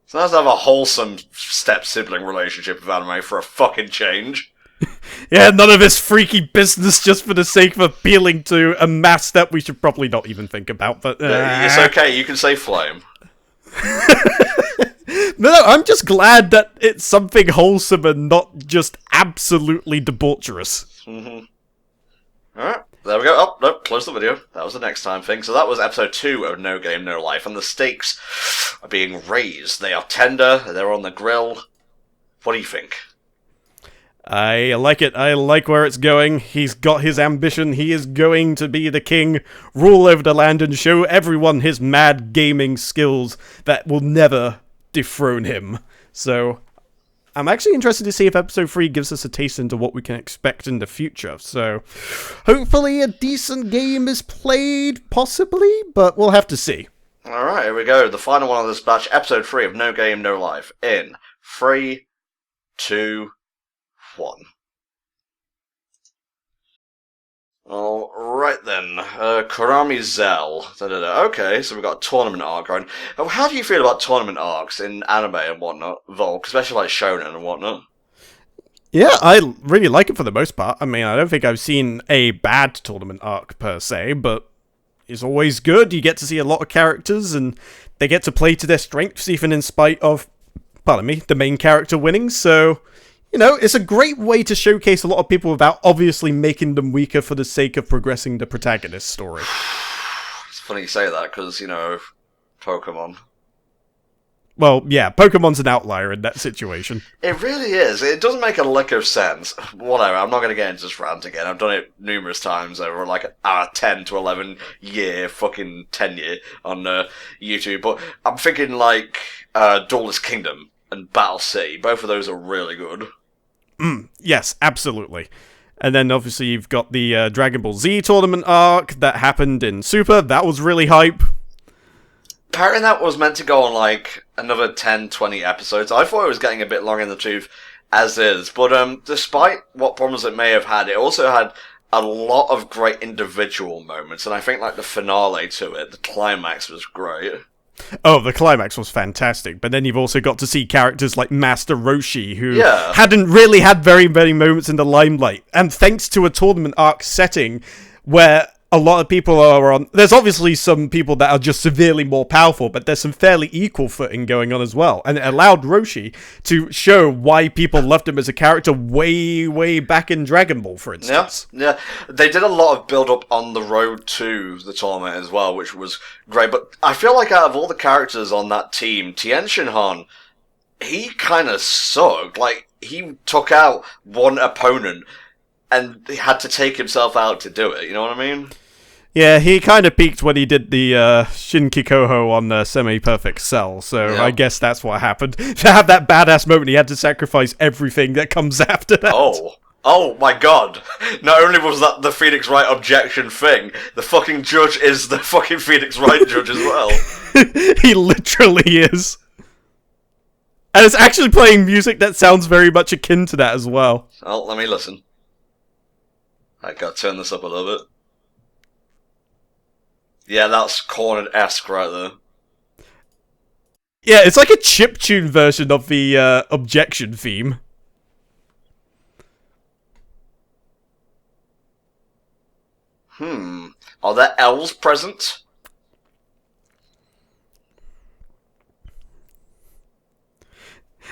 So let's have a wholesome step-sibling relationship with anime for a fucking change. Yeah, none of this freaky business just for the sake of appealing to a mass that we should probably not even think about, but... It's okay, you can say flame. No, I'm just glad that it's something wholesome and not just absolutely debaucherous. Alright, there we go. Oh, no, close the video. That was the next time thing. So that was episode 2 of No Game, No Life, and the stakes are being raised. They are tender, they're on the grill. What do you think? I like it. I like where it's going. He's got his ambition. He is going to be the king, rule over the land, and show everyone his mad gaming skills that will never dethrone him. So, I'm actually interested to see if episode 3 gives us a taste into what we can expect in the future. So, hopefully a decent game is played, possibly, but we'll have to see. Alright, here we go. The final one of this batch, episode 3 of No Game, No Life. In 3, 2, 1. Alright then, Kurami Zell. Okay, so we've got a tournament arc going. How do you feel about tournament arcs in anime and whatnot, Volk, especially like shonen and whatnot? Yeah, I really like it for the most part. I mean, I don't think I've seen a bad tournament arc per se, but it's always good. You get to see a lot of characters, and they get to play to their strengths, even in spite of, the main character winning, so... You know, it's a great way to showcase a lot of people without obviously making them weaker for the sake of progressing the protagonist's story. It's funny you say that, because, Pokemon. Well, yeah, Pokemon's an outlier in that situation. It really is. It doesn't make a lick of sense. Whatever, I'm not going to get into this rant again. I've done it numerous times over like a 10 to 11 year fucking tenure on YouTube. But I'm thinking like Duelist Kingdom and Battle City. Both of those are really good. Yes, absolutely. And then obviously you've got the Dragon Ball Z tournament arc that happened in Super. That was really hype. Apparently that was meant to go on like another 10, 20 episodes. I thought it was getting a bit long in the tooth as is. But despite what problems it may have had, it also had a lot of great individual moments. And I think like the finale to it, the climax was great. Oh, the climax was fantastic, but then you've also got to see characters like Master Roshi, who hadn't really had very many moments in the limelight, and thanks to a tournament arc setting where a lot of people are on... There's obviously some people that are just severely more powerful, but there's some fairly equal footing going on as well, and it allowed Roshi to show why people loved him as a character way, way back in Dragon Ball, for instance. Yeah. They did a lot of build-up on the road to the tournament as well, which was great, but I feel like out of all the characters on that team, Tien Shinhan, he kind of sucked. Like, he took out one opponent, and he had to take himself out to do it, you know what I mean? Yeah, he kind of peaked when he did the Shin Kikoho on Semi-Perfect Cell, so I guess that's what happened. To have that badass moment, he had to sacrifice everything that comes after that. Oh my god. Not only was that the Phoenix Wright objection thing, the fucking judge is the fucking Phoenix Wright judge as well. He literally is. And it's actually playing music that sounds very much akin to that as well. Oh, let me listen. I gotta turn this up a little bit. Yeah, that's Cornered-esque right there. Yeah, it's like a chiptune version of the objection theme. Are there elves present?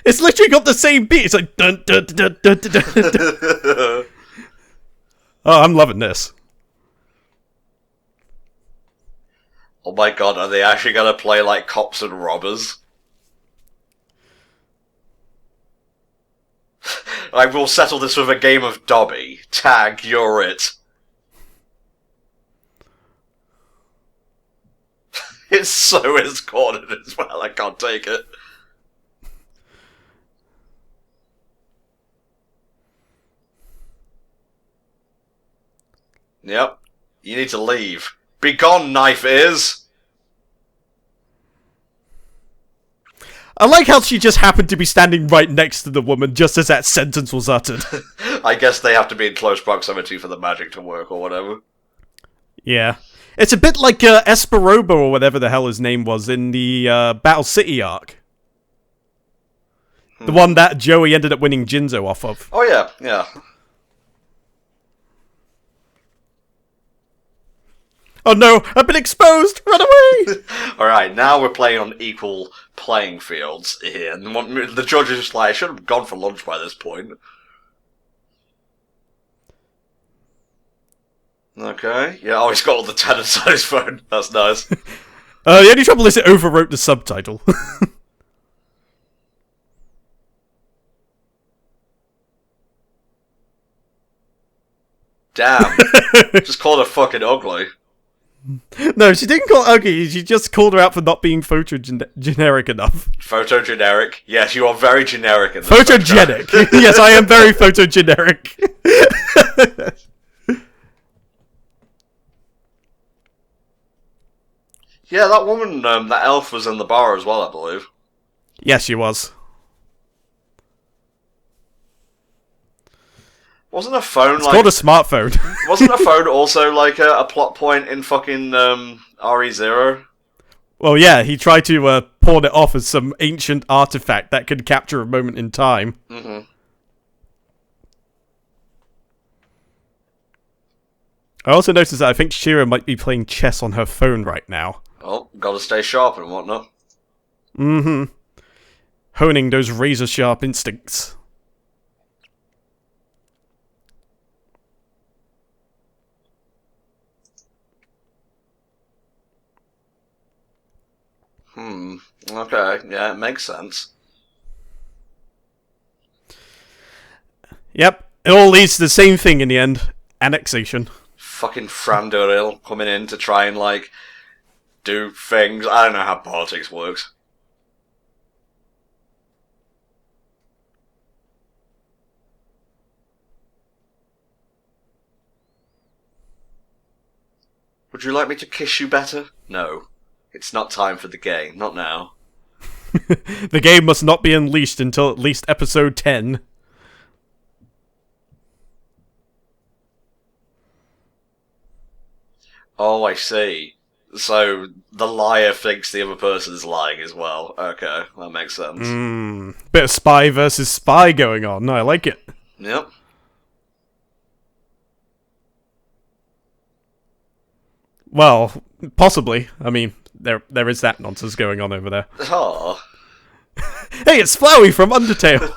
It's literally got the same beat. It's like dun dun dun dun dun dun dun. Oh, I'm loving this. Oh my god, are they actually gonna play like cops and robbers? I will settle this with a game of Dobby. Tag, you're it. It's so is cornered as well, I can't take it. Yep, you need to leave. Be gone, knife ears! I like how she just happened to be standing right next to the woman just as that sentence was uttered. I guess they have to be in close proximity for the magic to work or whatever. Yeah. It's a bit like Esperobo or whatever the hell his name was in the Battle City arc. The one that Joey ended up winning Jinzo off of. Oh yeah. Oh no, I've been exposed! Run away! Alright, now we're playing on equal playing fields here. And the judge is just like, I should have gone for lunch by this point. Okay. Yeah, oh, he's got all the tenants on his phone. That's nice. The only trouble is it overwrote the subtitle. Damn. Just called her fucking ugly. No, she didn't call her ugly. She just called her out for not being photogenic enough. Photogenic? Yes, you are very generic in this. Photogenic. Yes, I am very photogenic. Yeah, that woman, that elf was in the bar as well, I believe. Yes, she was. Wasn't a phone It's called a smartphone. Wasn't a phone also like a plot point in fucking RE0? Well, yeah, he tried to pawn it off as some ancient artifact that could capture a moment in time. Mm-hmm. I also noticed that I think Shira might be playing chess on her phone right now. Oh, gotta stay sharp and whatnot. Mm-hmm. Honing those razor-sharp instincts. Okay, yeah, it makes sense. Yep, it all leads to the same thing in the end. Annexation. Fucking Franduril coming in to try and, like, do things. I don't know how politics works. Would you like me to kiss you better? No. It's not time for the game. Not now. The game must not be unleashed until at least episode 10. Oh, I see. So, the liar thinks the other person's lying as well. Okay, that makes sense. Bit of spy versus spy going on. No, I like it. Yep. Well, possibly. I mean, there is that nonsense going on over there. Oh. Hey, it's Flowey from Undertale!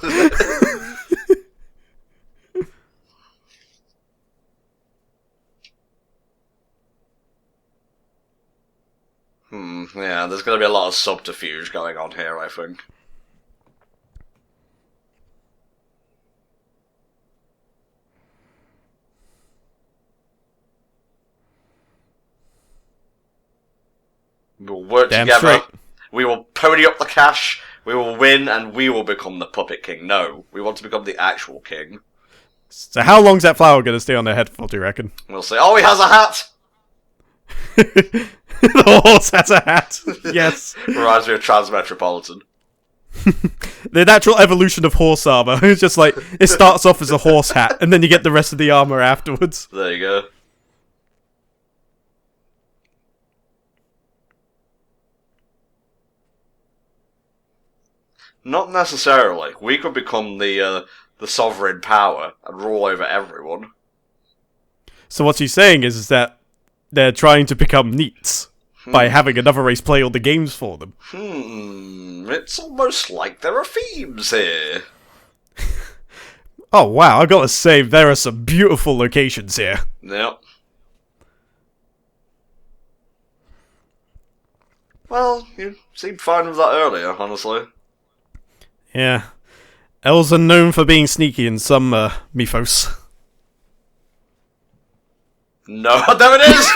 Yeah, there's gonna be a lot of subterfuge going on here, I think. We will work Damn together. straight. We will pony up the cash. We will win, and we will become the puppet king. No, we want to become the actual king. So how long's that flower gonna stay on their head for, do you reckon? We'll say, oh, he has a hat! The horse has a hat. Yes. Reminds me of Transmetropolitan. The natural evolution of horse armor. It's just like, it starts off as a horse hat, and then you get the rest of the armor afterwards. There you go. Not necessarily. We could become the sovereign power and rule over everyone. So what she's saying is that they're trying to become neats by having another race play all the games for them. It's almost like there are themes here. Oh wow, I've got to say, there are some beautiful locations here. Yep. Well, you seemed fine with that earlier, honestly. Yeah. Elves are known for being sneaky in some mythos. No, there it is!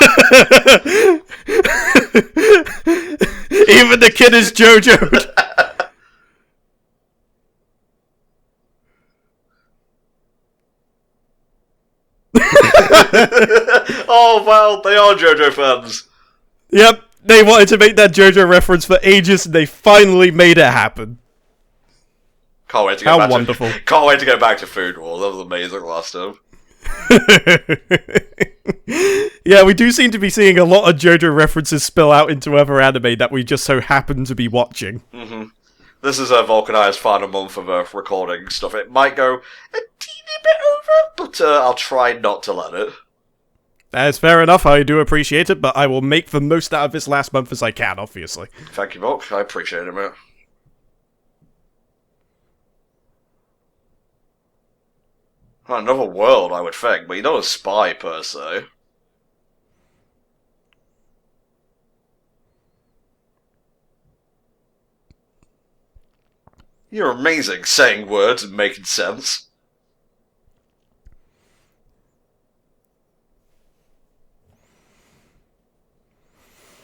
Even the kid is JoJo'd! Oh, well, they are JoJo fans. Yep, they wanted to make that JoJo reference for ages, and they finally made it happen. Can't wait to go How wonderful. Can't wait to go back to Food Wars. That was amazing last time. Yeah, we do seem to be seeing a lot of JoJo references spill out into other anime that we just so happen to be watching. This is a Vulcanized final month of recording stuff. It might go a teeny bit over, but I'll try not to let it. That's fair enough, I do appreciate it, but I will make the most out of this last month as I can, obviously. Thank you, Volk. I appreciate it, mate. Well, another world, I would think, but you're not a spy, per se. You're amazing, saying words and making sense.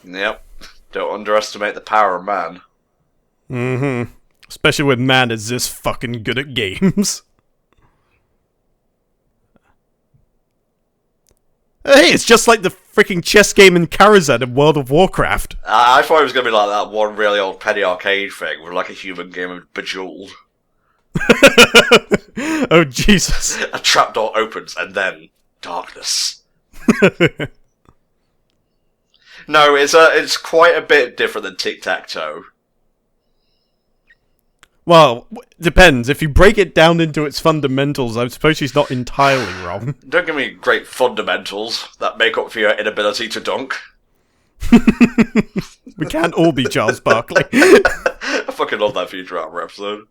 Yep. Don't underestimate the power of man. Mm-hmm. Especially when man is this fucking good at games. Hey, it's just like the freaking chess game in Karazhan in World of Warcraft. I thought it was going to be like that one really old penny arcade thing with like a human game of Bejeweled. Oh, Jesus. A trapdoor opens and then darkness. No, it's quite a bit different than tic-tac-toe. Well, depends. If you break it down into its fundamentals, I suppose she's not entirely wrong. Don't give me great fundamentals that make up for your inability to dunk. We can't all be Charles Barkley. I fucking love that Futurama episode.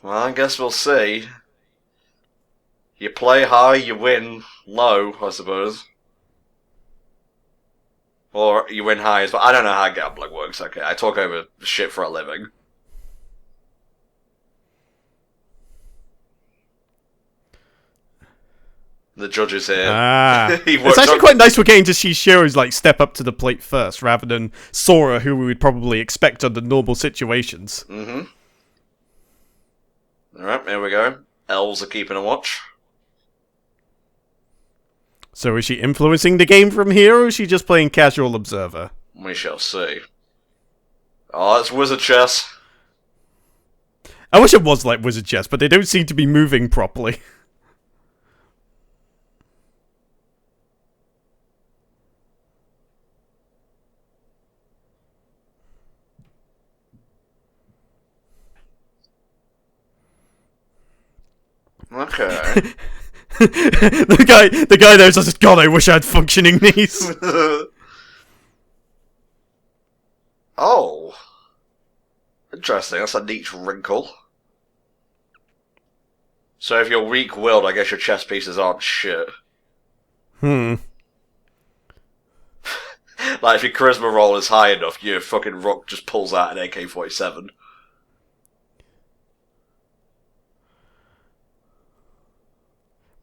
Well, I guess we'll see. You play high, you win low, I suppose. Or you win high as well. I don't know how gambling works, okay. I talk over shit for a living. The judge is here. It's actually quite nice we're getting to see Shiro's like step up to the plate first, rather than Sora, who we would probably expect under normal situations. Mm-hmm. Alright, here we go. Elves are keeping a watch. So is she influencing the game from here, or is she just playing casual observer? We shall see. Oh, it's wizard chess. I wish it was like wizard chess, but they don't seem to be moving properly. Okay. the guy there says, God, I wish I had functioning knees. Oh. Interesting, that's a neat wrinkle. So if you're weak-willed, I guess your chess pieces aren't shit. Hmm. Like, if your charisma roll is high enough, your fucking rook just pulls out an AK-47.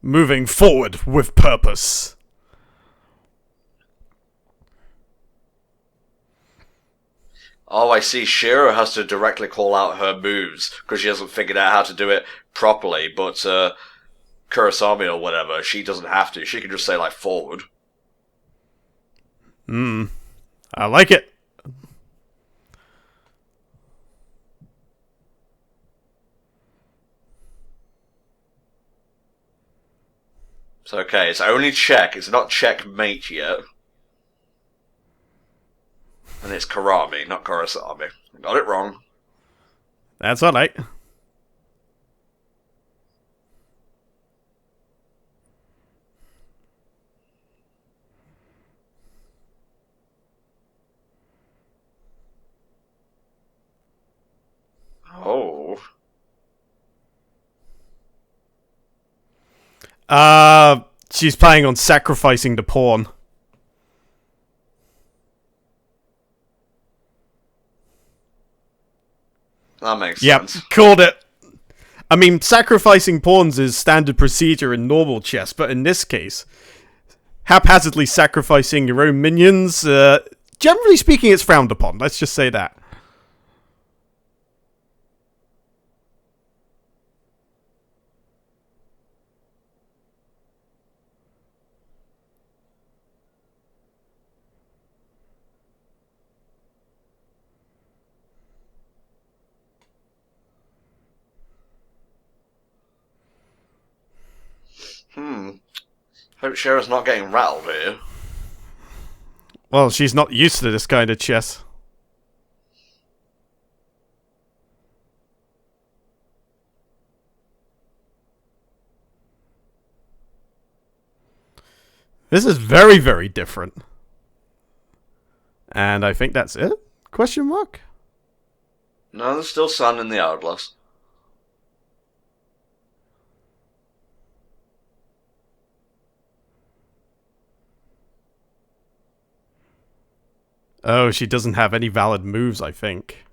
Moving forward with purpose. Oh, I see. Shiro has to directly call out her moves because she hasn't figured out how to do it properly. But Kurosami or whatever, she doesn't have to. She can just say, like, forward. I like it. So, okay, it's only check. It's not checkmate yet. And it's Karami, not Kurosami. Got it wrong. That's alright. Oh. She's planning on sacrificing the pawn. That makes Yep, sense. called it. I mean, sacrificing pawns is standard procedure in normal chess, but in this case, haphazardly sacrificing your own minions, generally speaking, it's frowned upon. Let's just say that. Hope Shiro's not getting rattled here. Well, she's not used to this kind of chess. This is very, very different. And I think that's it? Question mark? No, there's still sun in the hourglass. Oh, she doesn't have any valid moves, I think.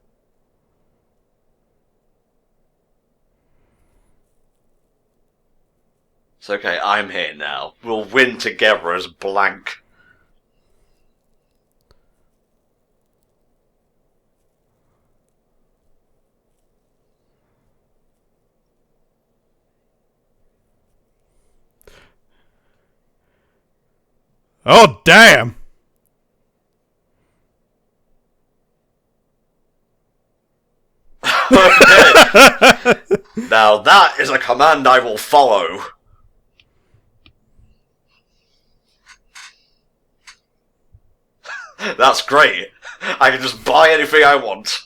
It's okay, I'm here now. We'll win together as blank. Oh, damn! Okay. Now that is a command I will follow. That's great. I can just buy anything I want.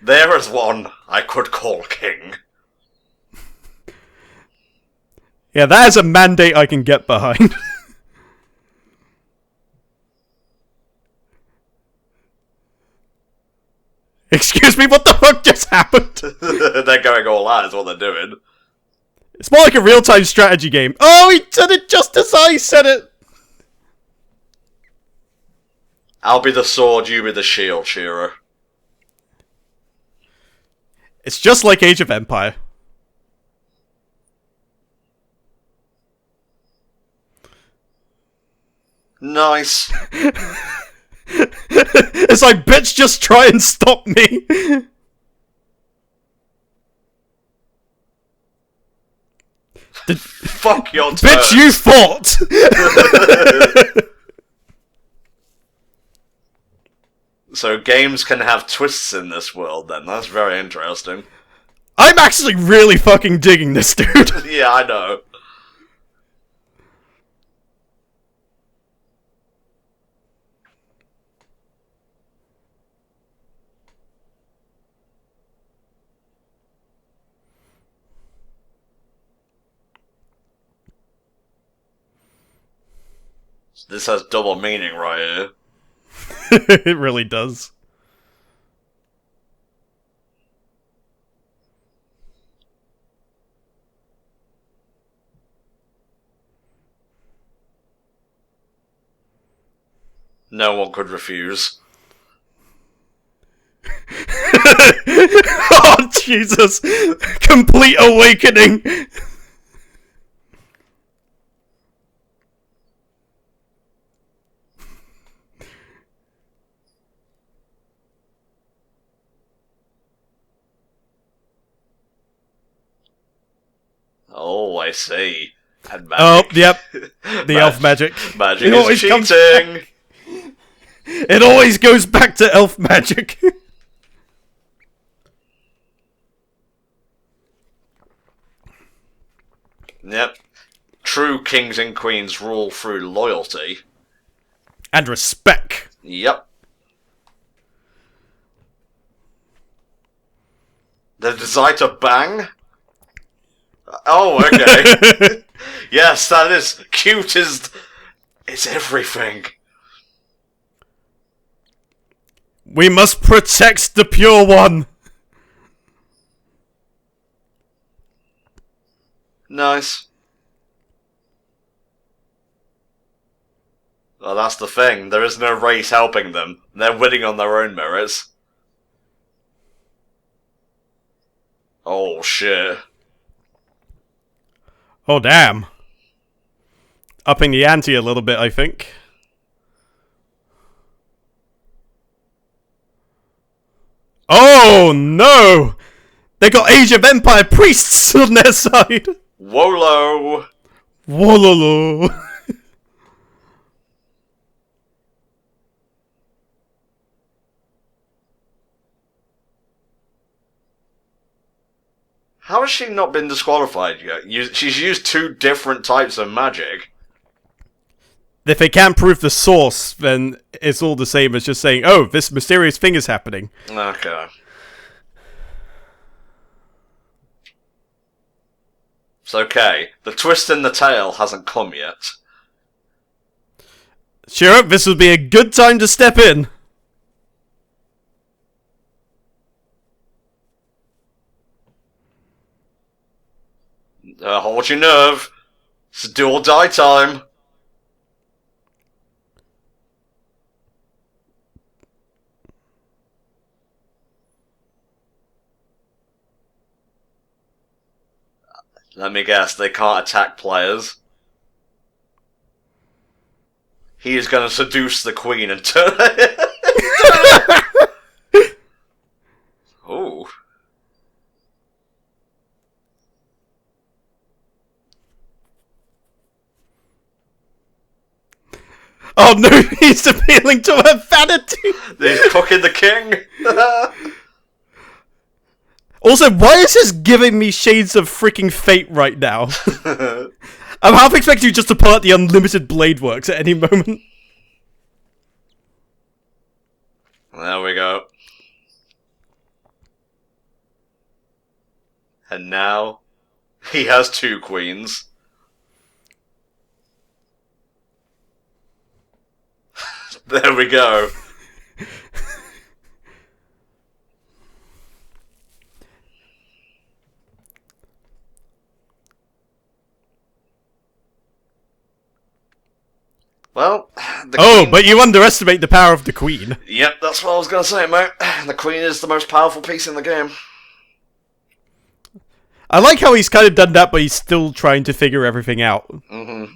There is one I could call king. Yeah, that is a mandate I can get behind. Excuse me, what the fuck just happened? They're going all out is what they're doing. It's more like a real-time strategy game. Oh, he said it just as I said it! I'll be the sword, you be the shield, Shearer. It's just like Age of Empire. Nice. It's like, bitch, just try and stop me. Fuck your turn. Bitch, you fought! So games can have twists in this world then. That's very interesting. I'm actually really fucking digging this, dude. Yeah, I know. This has double meaning right here. It really does. No one could refuse. Oh, Jesus! Complete awakening! Oh, I see. And Oh, magic. yep. The elf magic. Magic It is always comes cheating! It always goes back to elf magic. Yep. True kings and queens rule through loyalty. And respect. Yep. The desire to bang? Oh, okay. Yes, that is cute as... It's everything. We must protect the pure one. Nice. Well, that's the thing. There is no race helping them. They're winning on their own merits. Oh, shit. Oh, damn. Upping the ante a little bit, I think. Oh, no! They got Age of Empire priests on their side! Wolo! Wololo! How has she not been disqualified yet? She's used two different types of magic. If they can't prove the source, then it's all the same as just saying, oh, this mysterious thing is happening. Okay. It's okay. The twist in the tale hasn't come yet. Sure, this would be a good time to step in. Hold your nerve. It's do or die time. Let me guess, they can't attack players. He is going to seduce the queen and turn... Ooh. Oh no, he's appealing to her vanity! He's cooking the king! Also, why is this giving me shades of freaking Fate right now? I'm half expecting you just to pull out the unlimited blade works at any moment. There we go. And now, he has 2 queens. There we go. Well, queen... but you underestimate the power of the queen. Yep, that's what I was going to say, mate. The queen is the most powerful piece in the game. I like how he's kind of done that, but he's still trying to figure everything out. Mm-hmm.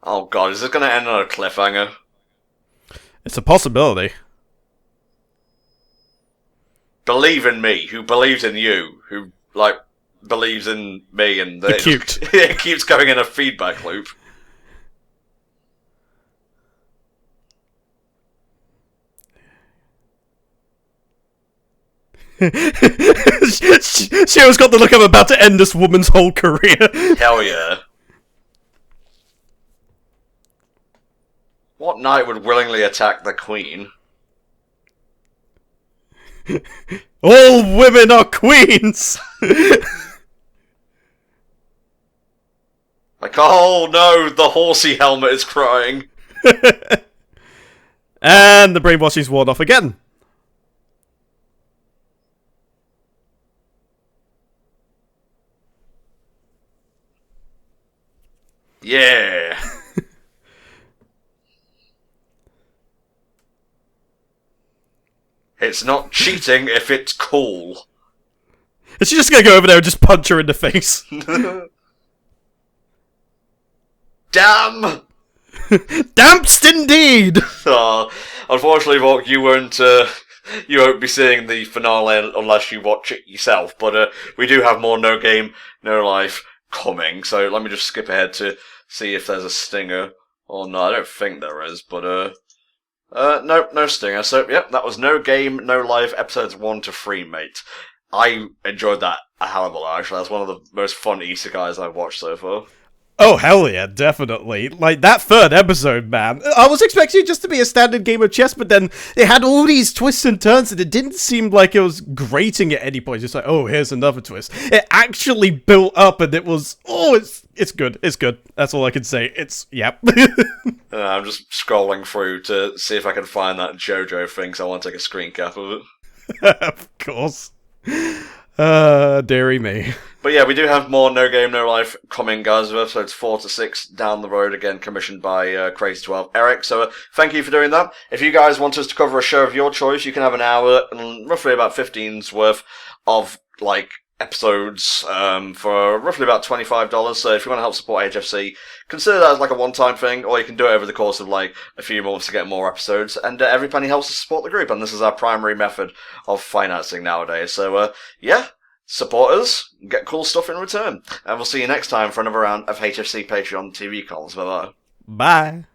Oh god, is this going to end on a cliffhanger? It's a possibility. Believe in me, who believes in you, who, like, believes in me, and... The cute. It keeps going in a feedback loop. She always got the look I'm about to end this woman's whole career. Hell yeah. What knight would willingly attack the queen? All women are queens! Like, oh no, the horsey helmet is crying. And the brainwashing's worn off again. Yeah. It's not cheating if it's cool. Is she just gonna go over there and just punch her in the face? Damn! Dampst indeed! Unfortunately, Volk, you won't be seeing the finale unless you watch it yourself, but we do have more No Game, No Life coming, so let me just skip ahead to see if there's a stinger or not. I don't think there is, but no stinger. So, yep, that was No Game, No Life, episodes 1 to 3, mate. I enjoyed that a hell of a lot, actually. That's one of the most fun isekais I've watched so far. Oh, hell yeah, definitely. Like, that third episode, man. I was expecting it just to be a standard game of chess, but then it had all these twists and turns, and it didn't seem like it was grating at any point. Just like, oh, here's another twist. It actually built up, and it was, it's good. It's good. That's all I can say. Yep. I'm just scrolling through to see if I can find that JoJo thing, so I want to take a screen cap of it. Of course. Dearie me. But yeah, we do have more No Game, No Life coming, guys, with episodes 4 to 6 down the road, again, commissioned by Crazy12 Eric. So thank you for doing that. If you guys want us to cover a show of your choice, you can have an hour and roughly about 15's worth of, like, episodes for roughly about $25. So if you want to help support HFC, consider that as like a one-time thing, or you can do it over the course of like a few months to get more episodes. And every penny helps to support the group, and this is our primary method of financing nowadays. So yeah, support us, get cool stuff in return, and we'll see you next time for another round of HFC Patreon TV calls. Bye bye. Bye.